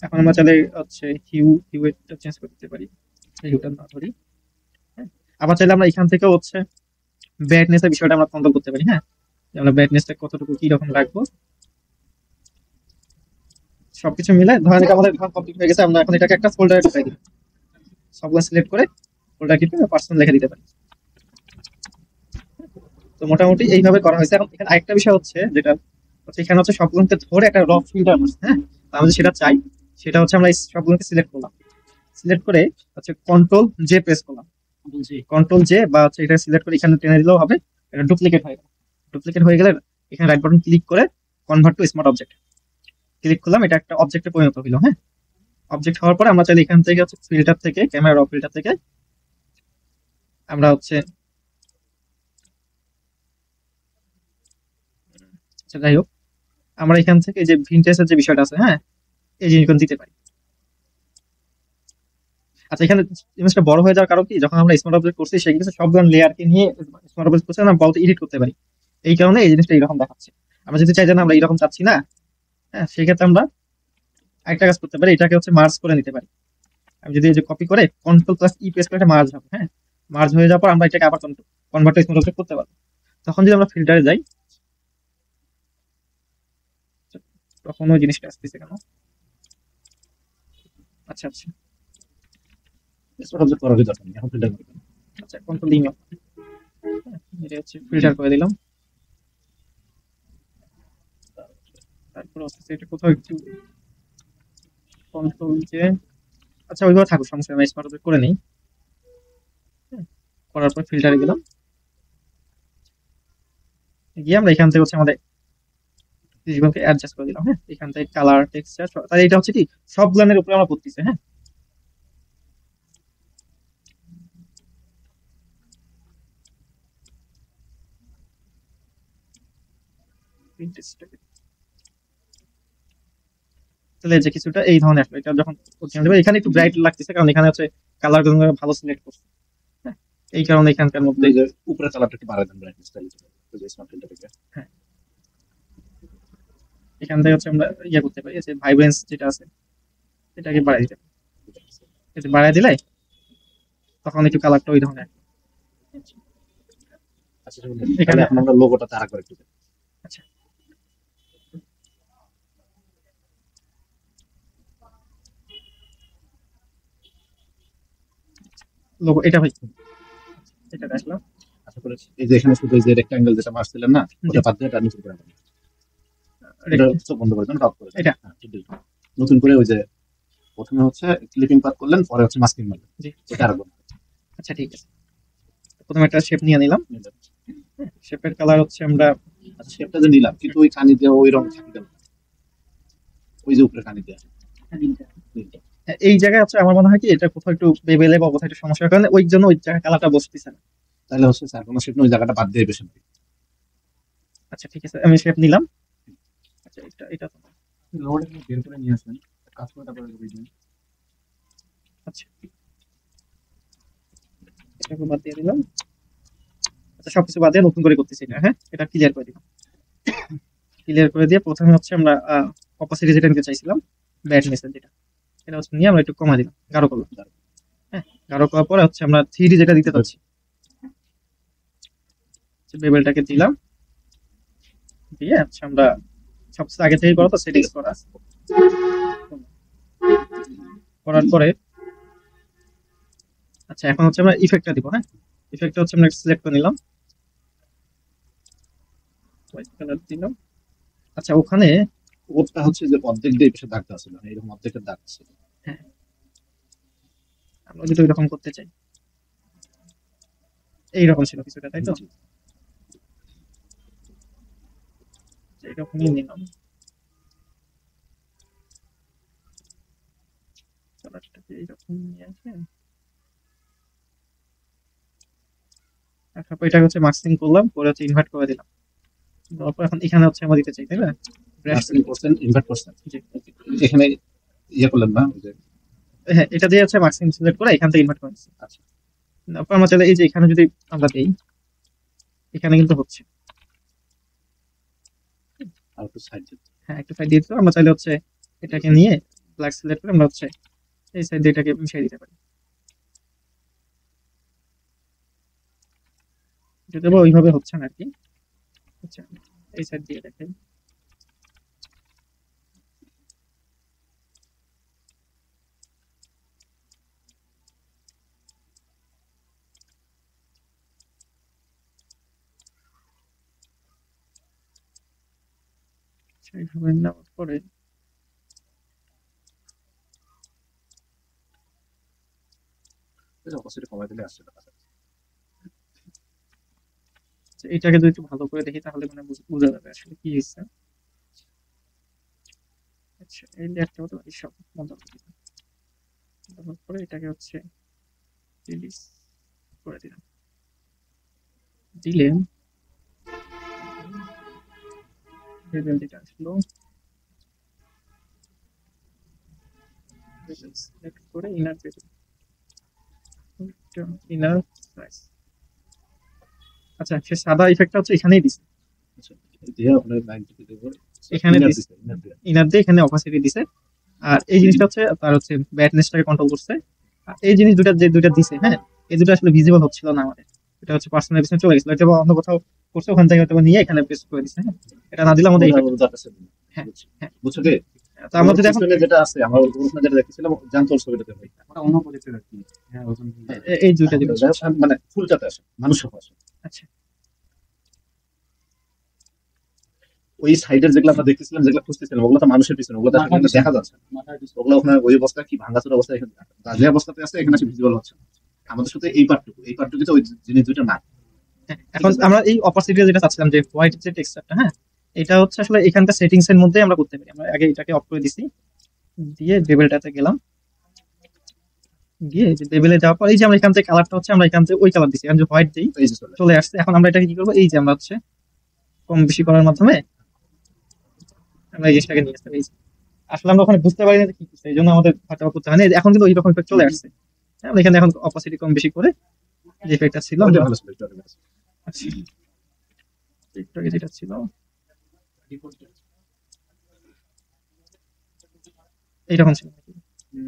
Speaker 2: এখন আমরা চাইলে হচ্ছে হিউটা চেঞ্জ করতে পারি, হিউটা না ধরি। হ্যাঁ আবার চাইলে আমরা এখান থেকে হচ্ছে ব্রাইটনেস এর বিষয়টা আমরা কন্ট্রোল করতে পারি। হ্যাঁ আমরা ব্রাইটনেসটা কতটুকু কি রকম রাখবো সবকিছু মিলে ধরেন এটা আমাদের কমপ্লিট হয়ে গেছে, আমরা এখন এটাকে একটা ফোল্ডারে ঢুকাই দিই, সবগুলো সিলেক্ট করে ফোল্ডার টিপে পার্সোনাল লিখে দিতে পারি। তো মোটামুটি এইভাবে করা হয়েছে। এখন এখানে আরেকটা বিষয় হচ্ছে যেটা হচ্ছে এখানে হচ্ছে সবগুলোকে ধরে একটা র ফিল্টার আছে। হ্যাঁ আমরা যেটা চাই সেটা হচ্ছে আমরা এই সবগুলোকে সিলেক্ট করলাম, সিলেক্ট করে হচ্ছে কন্ট্রোল জে প্রেস করলাম, কন্ট্রোল জে বা হচ্ছে এটা সিলেক্ট করে এখানে টেনে দিলেও হবে, এটা ডুপ্লিকেট হয়ে গেল। ডুপ্লিকেট হয়ে গেলে এখানে রাইট বাটন ক্লিক করে convert to smart object click করলাম, এটা একটা অবজেক্টে পরিণত হলো। হ্যাঁ, অবজেক্ট হওয়ার পরে আমরা চাইলে এখান থেকে হচ্ছে ফিল্টার থেকে, ক্যামেরা র ফিল্টার থেকে আমরা হচ্ছে আচ্ছা যাই হোক, আমরা এখান থেকে যে ভিনটেজের যে বিষয়টা আছে, হ্যাঁ, এই জিনিসগুলো দিতে পারি। আচ্ছা, এখানে জিনিসটা বড় হয়ে যাওয়ার কারণ কি, যখন আমরা স্মার্ট অবজেক্ট করছি সেগুলো সবগুলো লেয়ারকে নিয়ে স্মার্ট অবজেক্ট করছি, আমরা বলতে এডিট করতে পারি। এই কারণে এই জিনিসটা এরকম দেখাচ্ছে। আমরা যদি চাই যে না, আমরা এরকম চাচ্ছি না, হ্যাঁ, সেক্ষেত্রে আমরা একটা কাজ করতে পারি, এটাকে হচ্ছে মার্জ করে নিতে পারি। আমি যদি এই যে কপি করে কন্ট্রোল প্লাস ই প্রেস করে মার্জ হবে, হ্যাঁ, মার্জ হয়ে যাওয়ার পর আমরা এটাকে আবার কনভার্ট টু স্মার্ট অবজেক্ট করতে পারবো। তখন যদি আমরা ফিল্টারে যাই, তখন ওই জিনিসটা আসতেছে কেন? আচ্ছা আচ্ছা
Speaker 1: স্মার্ট অবজেক্ট করার দরকার নেই, এখন ফিল্টার করবেন।
Speaker 2: আচ্ছা, কন্ট্রোল দিই, এটা হচ্ছে ফিল্টার করে দিলাম। তারপর হচ্ছে এটা কোথাও একটু কন্ট্রোল যে, আচ্ছা ওইভাবে থাকুক, সমস্যা নেই, স্মার্ট অবজেক্ট করে নেই। করার পর ফিল্টারে গেলাম, গিয়ে আমরা এখান থেকে হচ্ছে আমাদের জীবনকে অ্যাডজাস্ট করে দিলাম। হ্যাঁ, এখান থেকে কালার, টেক্সচার, তাহলে এটা হচ্ছে কি সব গ্লানের উপরে আমরা করতেছি। হ্যাঁ, তাহলে এই যে কিছুটা এই ধরনের আসলো, এটা যখন এখানে একটু ব্রাইট লাগতেছে, কারণ এখানে হচ্ছে কালার গুলো ভালো সিলেক্ট করছে। হ্যাঁ, এই কারণে এখানকার মধ্যে
Speaker 1: এই যে উপরে কালারটা একটু বাড়ায় দেন, ব্রাইটনেসটা এই যে স্মার্ট ফিল্টার থেকে।
Speaker 2: হ্যাঁ, এখান থেকে হচ্ছে আমরা ইয়ে করতে পারি, যে ভাইব্রেন্স যেটা আছে এটাকে বাড়াই দিতে পারি। এটা বাড়াই দিলে তখন একটু কালারটা ওই ধরনের।
Speaker 1: আচ্ছা এখানে এখন আমরা লোগোটা তারা করে একটু দেন।
Speaker 2: আচ্ছা, লোগো এটা ভাই, এটা আসলাম।
Speaker 1: আশা করি এই যে এখানে শুধু এই যে রেক্ট্যাঙ্গেল যেটা মারছিলেন না, ওটা বাদ দিয়ে এটা নিচে করে দেন। এটা চোখ বন্ধ করে দেন, ডক করে দেন।
Speaker 2: এটা
Speaker 1: হ্যাঁ, ঠিক আছে। নতুন করে ওই যে প্রথমে হচ্ছে ক্লিপিং পাথ করলেন, পরে হচ্ছে মাস্কিং মারলেন।
Speaker 2: জি,
Speaker 1: এটা আর করবেন।
Speaker 2: আচ্ছা ঠিক আছে। প্রথমে একটা শেপ নিয়ে নিলাম, শেপের কালার হচ্ছে আমরা,
Speaker 1: আচ্ছা শেপটা যে নিলাম, কিন্তু ওই কানি দিয়ে ওই রং থাকি গেল, ওই যে উপরে কানি দিয়ে
Speaker 2: এই জায়গায় হচ্ছে আমার মনে হয় কি এটা কোথাও একটু বেবেলে বা কোথাও একটু সমস্যার কারণে ওই জন্য ওই জায়গায় কালারটা বসতেছে না।
Speaker 1: তাহলে হচ্ছে স্যার কোনো শেপ ওই জায়গাটা বাদ দিয়ে বেশি।
Speaker 2: আচ্ছা ঠিক আছে, আমি শেপ নিলাম। আচ্ছা, এটা এটা তো
Speaker 3: লোড বের করে নিয়ে আসবেন, কাজ করে তারপরে দিবেন।
Speaker 2: আচ্ছা, এটাকে বাদ দিয়ে দিলাম। আচ্ছা, সবকিছু বাদ দিয়ে নতুন করে করতেছি এটা। হ্যাঁ, এটা ক্লিয়ার করে দিলাম। ক্লিয়ার করে দিয়ে প্রথমে হচ্ছে আমরা অপাসিটি যেটা নিতে চাইছিলাম, ব্রাইটনেস যেটা, এটা হচ্ছে নিয়ে আমরা একটু কমা দিলাম, গাঢ় করলাম। হ্যাঁ, গাঢ় করার পরে হচ্ছে আমরা 3D যেটা দিতে চাচ্ছি, বেবেলটাকে দিলাম, দিয়ে হচ্ছে আমরা সবচেয়ে আগে থেকে করো তো সেটিংস করা আছে। করার পরে আচ্ছা, এখন হচ্ছে আমরা ইফেক্টটা দিব। হ্যাঁ, ইফেক্টটা হচ্ছে আমরা সিলেক্ট করে নিলাম, হোয়াইট কালার দিলাম। আচ্ছা, ওখানে
Speaker 1: ওটা হচ্ছে যে অর্ধেক দিয়ে বেশি দাগটা আছে না, এরকম অর্ধেকের দাগ আছে।
Speaker 2: হ্যাঁ, আমরা যদি ওইরকম করতে চাই, এইরকম ছিল কিছুটা, তাই তো? এইরকমই নিলাম, কালারটাকে এইরকম নিয়ে আসে। তারপর এটা হচ্ছে মাস্কিং করলাম, করে হচ্ছে ইনভার্ট করে দিলাম। তারপর এখন এখানে হচ্ছে আমরা দিতে চাই, তাই না?
Speaker 1: মাস্কিং করছেন, ইনভার্ট করছেন,
Speaker 2: জি।
Speaker 1: এখানে ইয়ে করলেন না ওই যে।
Speaker 2: হ্যাঁ, এটা দিয়ে হচ্ছে মাস্কিং সিলেক্ট করে এখান থেকে ইনভার্ট করে দিচ্ছি।
Speaker 1: আচ্ছা,
Speaker 2: তারপর আমরা চাইলে এই যে এখানে যদি আমরা দেই, এখানে কিন্তু হচ্ছে,
Speaker 1: আর একটু সাইড দিন।
Speaker 2: হ্যাঁ, একটু সাইড দিয়ে দিতে আমরা চাইলে হচ্ছে এটাকে নিয়ে ব্ল্যাক সিলেক্ট করে আমরা হচ্ছে এই সাইড দিয়ে এটাকে মিশিয়ে দিতে পারি। যদি বা ওইভাবে হচ্ছে না আর কি। আচ্ছা, এই সাইড দিয়ে দেখাই। এইভাবে নেওয়ার পরে
Speaker 1: অপোজিট কমাই দিলে আসছে না।
Speaker 2: তো এটাকে যদি একটু ভালো করে দেখি তাহলে মানে বোঝা যাবে আসলে কি হয়েছে। আচ্ছা এই লেয়ারটা হতো এই সব বন্ধ করে দিলাম, দেওয়ার পরে এটাকে হচ্ছে রিলিজ করে দিলাম, দিলে লেভেল যেটা আসলো সিলেক্ট করে ইনার ইনার সাইজ। আচ্ছা সে সাদা ইফেক্টটা হচ্ছে এখানেই দিছে,
Speaker 1: আচ্ছা, দিয়ে আপনার 90 দেব।
Speaker 2: এখানে
Speaker 1: Inner
Speaker 2: দিছে,
Speaker 1: দিছে, inner দিয়ে।
Speaker 2: ইনার দিয়ে এখানে অপাসিটি দিছে। আর এই জিনিসটা হচ্ছে তার হচ্ছে ব্রাইটনেসটাকে কন্ট্রোল করছে। আর এই জিনিস দুটা যে দুইটা দিছে, হ্যাঁ এই দুটো আসলে ভিজিবল হচ্ছিল না আমাদের, এটা হচ্ছে পার্সোনাল পিছনে চলে গেছিল, এটা বা অন্য কোথাও করছে ওখান থেকে হয়তো নিয়ে এখানে পেস্ট করে দিছে। হ্যাঁ এটা না দিলে আমাদের
Speaker 1: ওটা
Speaker 2: effect-
Speaker 1: ওর দরকার ছিল না।
Speaker 2: হ্যাঁ
Speaker 1: বুঝছি।
Speaker 2: হ্যাঁ।
Speaker 1: বুঝছো কি?
Speaker 2: তো আমরা যদি এখন
Speaker 1: পিছনে যেটা আছে আমরা ওখানে যেটা দেখতেছিলাম জানতো ছবিটাতে ভাই।
Speaker 3: ওটা অন্য প্রজেক্টের আর কি। হ্যাঁ ওখানে
Speaker 2: এই দুইটা জিনিস।
Speaker 1: মানে ফুলটাতে আসে, মানুষ সহ আসে।
Speaker 2: আচ্ছা
Speaker 1: ওই সাইডের যেগুলো আমরা দেখতেছিলাম, যেগুলো খুঁজতেছিলাম, ওগুলো তো মানুষের পিছনে, ওগুলো তো
Speaker 3: মাথার
Speaker 1: এখানে
Speaker 3: পিছনে।
Speaker 1: দেখা যাচ্ছে না।
Speaker 3: মাথার পিছনে।
Speaker 1: ওগুলো ওখানে ওই অবস্থা কি ভাঙাচোরা অবস্থা, এখানে বাজে অবস্থাতে আছে, এখানে ভিজিবল হচ্ছে না। আমাদের সাথে এই পার্টটুকুতে ওই জিনিস দুইটা না।
Speaker 2: হ্যাঁ, এখন আমরা এই অপাসিটি যেটা চাচ্ছিলাম যে হোয়াইট যে টেক্সচারটা, হ্যাঁ এটা হচ্ছে আসলে এখানকার সেটিংস এর মধ্যে আমরা করতে পারি। আমরা আগে এটাকে অফ করে দিছি, দিয়ে লেভেলটাতে গেলাম, গিয়ে যে লেভেলে যাওয়ার পর এই যে আমরা এখান থেকে কালারটা হচ্ছে আমরা এখান থেকে ওই কালার দিছি, এখন যে হোয়াইট দিই
Speaker 1: এই যে চলে
Speaker 2: চলে আসছে। এখন আমরা এটাকে কি করবো, এই যে আমরা হচ্ছে কম বেশি করার মাধ্যমে আমরা এই জিনিসটাকে নিয়ে আসতে পেরেছি। আসলে আমরা ওখানে বুঝতে পারি না যে কি করছে, এই জন্য আমাদের হয়তো করতে হয় না। এখন কিন্তু ওই রকম effect চলে আসছে। হ্যাঁ, আমরা এখানে এখন অপাসিটি কম বেশি করে যে ইফেক্টটা ছিল
Speaker 1: ওইটা
Speaker 2: আমরা
Speaker 1: ভালো ছিল, ওইটা ভালো ছিল।
Speaker 2: আচ্ছা, টিকটকে যেটা ছিল এইরকম ছিল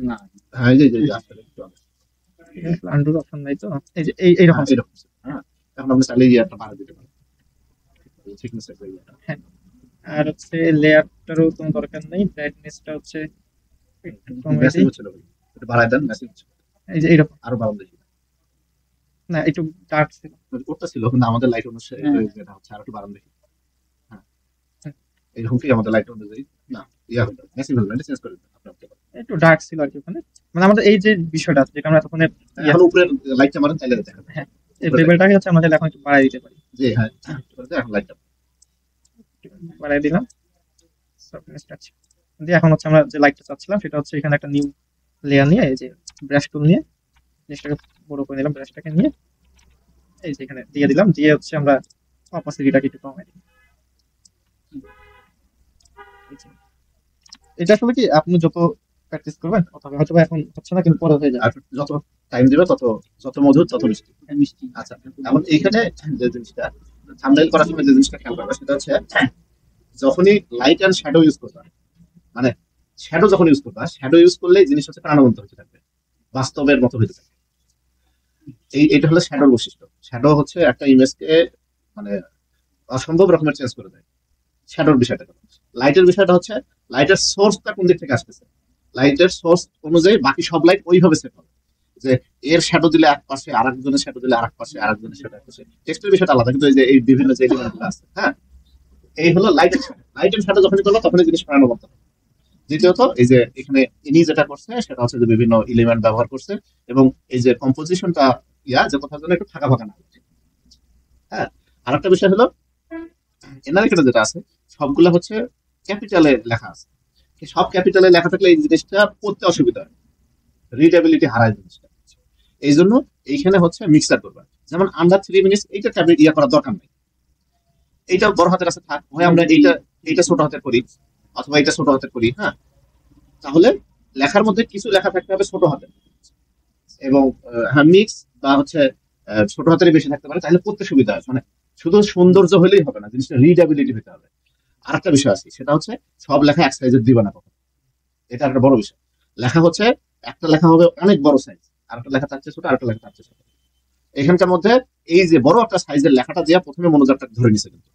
Speaker 3: না
Speaker 1: হ্যাঁ, এই যে আসলে একটু আগে।
Speaker 2: আন্ডুর অপশন নাই তো, এই যে এইরকম
Speaker 1: হ্যাঁ,
Speaker 2: ছিল।
Speaker 1: এরকম ছিল। হ্যাঁ, এখন আমরা চাইলে ইয়েটা বাড়া দিতে পারি, থিকনেস এর ইয়েটা।
Speaker 2: হ্যাঁ আর হচ্ছে লেয়ারটারও কোনো দরকার নেই, ব্রাইটনেসটা হচ্ছে একটু কমিয়ে
Speaker 1: মেসেজ
Speaker 2: দিই।
Speaker 1: হচ্ছিল ভাই, এটা বাড়ায় দেন, মেসেজ
Speaker 2: এই যে এইরকম,
Speaker 1: আরো বাড়ান দেখি।
Speaker 2: না একটু ডার্ক ছিল।
Speaker 1: ওটা ছিল কিন্তু আমাদের লাইট অনুসারে
Speaker 3: হ্যাঁ।
Speaker 1: যেটা হচ্ছে আর একটু বাড়ান দেখি। হ্যাঁ,
Speaker 2: হুম,
Speaker 1: এরকম কি আমাদের লাইট অনুযায়ী না ইয়া হলো, মেসেজ হলো, এটা চেঞ্জ করে দিন আপনি আপনি করেন।
Speaker 2: একটু ডার্ক ছিল আর কি ওখানে। মানে আমাদের এই যে বিষয়টা আছে যেটা আমরা তখন
Speaker 1: এখন উপরে লাইটটা মারেন তাইলে দেখা যাবে।
Speaker 2: হ্যাঁ এই লেভেলটাকে হচ্ছে আমরা চাইলে এখন একটু বাড়াই দিতে পারি।
Speaker 1: জি হ্যাঁ, এখন লাইটটা
Speaker 2: বাড়াই দিলাম সফটনেসটা। আছে দিয়ে এখন হচ্ছে আমরা যে লাইটটা চাচ্ছিলাম সেটা হচ্ছে এখানে একটা নিউ লেয়ার নিয়ে এই যে ব্রাশ টুল নিয়ে জিনিসটাকে বড় করে নিলাম, ব্রাশটাকে নিয়ে এই যে এখানে দিয়ে দিলাম, দিয়ে হচ্ছে আমরা অপাসিটিটাকে একটু কমাই দিই। এই যে। এটা আসলে কি আপনি যত প্র্যাকটিস করবেন অথবা হয়তো বা এখন হচ্ছে না কিন্তু পরে হয়ে যাবে।
Speaker 1: আর যত টাইম দিবে তত যত মধুর তত মিষ্টি।
Speaker 3: মিষ্টি।
Speaker 1: আচ্ছা, এখন এইখানে যে জিনিসটা থাম্বনেইল করার সময় যে জিনিসটা খেয়াল করবে সেটা হচ্ছে যখনই লাইট এন্ড শ্যাডো ইউজ করবা, মানে শ্যাডো যখন ইউজ করবা, শ্যাডো ইউজ করলে জিনিস হচ্ছে প্রাণবন্ত হতে থাকবে, বাস্তবের মতো হতে থাকবে। এটা হলো শ্যাডোর বৈশিষ্ট্য। শ্যাডো হচ্ছে একটা ইমেজকে মানে অসম্ভব রকমের চেঞ্জ করে দেয়। শ্যাডোর বিষয়টা লাইটের বিষয়টা হচ্ছে লাইটের সোর্সটা কোন দিক থেকে আসতেছে, লাইটের সোর্স অনুযায়ী বাকি সব লাইট ওইভাবে সেট হবে যে এর শ্যাডো দিলে এক পাশে, আর একজনের শ্যাডো দিলে আরেক পাশে, আর একজনের শ্যাডো এক পাশে। টেক্সটের বিষয়টা আলাদা, কিন্তু এই যে এই বিভিন্ন যে এলিমেন্টগুলো আছে, হ্যাঁ এই হলো লাইটের শ্যাডো। লাইটের শ্যাডো যখনই করলো তখনই জিনিস প্রাণবন্ত হবে। দ্বিতীয়ত এই যে এখানে ইনি যেটা করছে সেটা হচ্ছে যে বিভিন্ন এলিমেন্ট ব্যবহার করছে এবং এই যে কম্পোজিশনটা যে কোথাও যেন একটু ফাঁকা ফাঁকা না লাগে। হ্যাঁ, আর একটা বিষয় হলো এনার এখানে যেটা আছে সবগুলো হচ্ছে ক্যাপিটালে লেখা আছে। সব ক্যাপিটালে লেখা থাকলে এই জিনিসটা পড়তে অসুবিধা হয়, রিডেবিলিটি হারায় জিনিসটা। এই জন্য এইখানে হচ্ছে মিক্সার করবা, যেমন আন্ডার 3 মিনিটস এইটা ইয়ে করার দরকার নেই, এইটা বড় হাতের আছে থাক, হয় আমরা এইটা ছোট হাতের করি অথবা এটা ছোট হাতের করি। হ্যাঁ, তাহলে লেখার মধ্যে কিছু লেখা থাকতে হবে ছোট হাতের এবং হ্যাঁ মিক্স বা হচ্ছে ছোট হাতেরই বেশি থাকতে পারে, তাহলে পড়তে সুবিধা হয়। মানে শুধু সৌন্দর্য হলেই হবে না, জিনিসটা রিডেবিলিটি হতে হবে। আর একটা বিষয় আছে সেটা হচ্ছে সব লেখা এক সাইজের দিবা না কখনো, এটা একটা বড় বিষয়। লেখা হচ্ছে একটা লেখা হবে অনেক বড় সাইজ, আর একটা লেখা তার চেয়ে ছোট, আর একটা লেখা তার চেয়ে ছোট। এখানকার মধ্যে এই যে বড় একটা সাইজের লেখাটা দিয়ে প্রথমে মনোযোগটা ধরে নিছে কিন্তু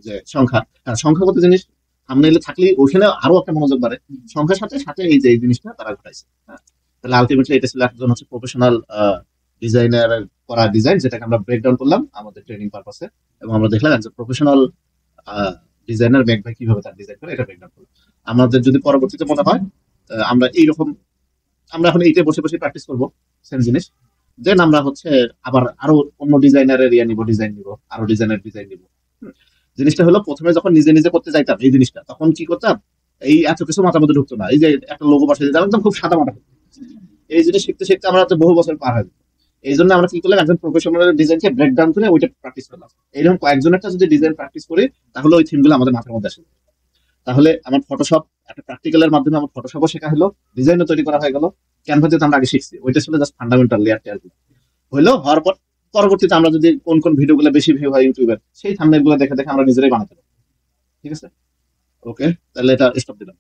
Speaker 1: যে সংখ্যা, সংখ্যাগত জিনিস থাম্বনেইলে থাকলে ওখানে আরো একটা মনোযোগ বাড়ে সংখ্যার সাথে সাথে এই যে এই জিনিসটা তারা ঘটাইছে। তাহলে আলটিমেটলি এটা ছিল একজন হচ্ছে প্রফেশনাল ডিজাইনার করা ডিজাইন, যেটাকে আমরা ব্রেকডাউন করলাম আমাদের ট্রেনিং পারপাসে, এবং আমরা দেখলাম একজন প্রফেশনাল ডিজাইনার মেঘ ভাই কিভাবে তার ডিজাইন করে এটা ব্রেকডাউন করলাম। আমাদের যদি পরবর্তীতে মনে হয় আমরা এইরকম আমরা এখন এইটা বসে বসে প্র্যাকটিস করবো সেম জিনিস, দেন আমরা হচ্ছে আবার আরো অন্য ডিজাইনারের ডিজাইন নিব, আরো ডিজাইন নিব। জিনিসটা হলো প্রথমে যখন নিজে নিজে করতে যাইতাম এই জিনিসটা, তখন কি করতাম, এই এত কিছু মাথার মধ্যে ঢুকতো না। এই যে একটা লোগো বসাই দিতাম, একদম খুব সাদা মাটা। এই জিনিস শিখতে শিখতে আমরা তো বহু বছর পার হয়ে যেত। এই জন্য আমরা কি করলাম, একজন প্রফেশনাল ডিজাইনকে ব্রেক ডাউন করে ওইটা প্র্যাকটিস করলাম। এইরকম কয়েকজনেরটা যদি ডিজাইন প্র্যাকটিস করি, তাহলে ওই থিমগুলো আমাদের মাথার মধ্যে আসে। তাহলে আমার ফটোশপ একটা প্র্যাকটিক্যালের মাধ্যমে আমার ফটোশপও শেখা হলো, ডিজাইনও তৈরি করা হয়ে গেল। ক্যানভা যেহেতু আমরা আগে শিখছি, ওইটা ছিল জাস্ট ফান্ডামেন্টাল লেয়ার টেয়ার হইলো। হওয়ার পর পরবর্তীতে আমরা যদি কোন কোন ভিডিও গুলো বেশি ভিউ হয় ইউটিউবের, সেই থাম্বনেল গুলো দেখে দেখে আমরা নিজেরাই বানাতে পারবো। ঠিক আছে, ওকে, তাহলে এটা স্টপ দিলাম।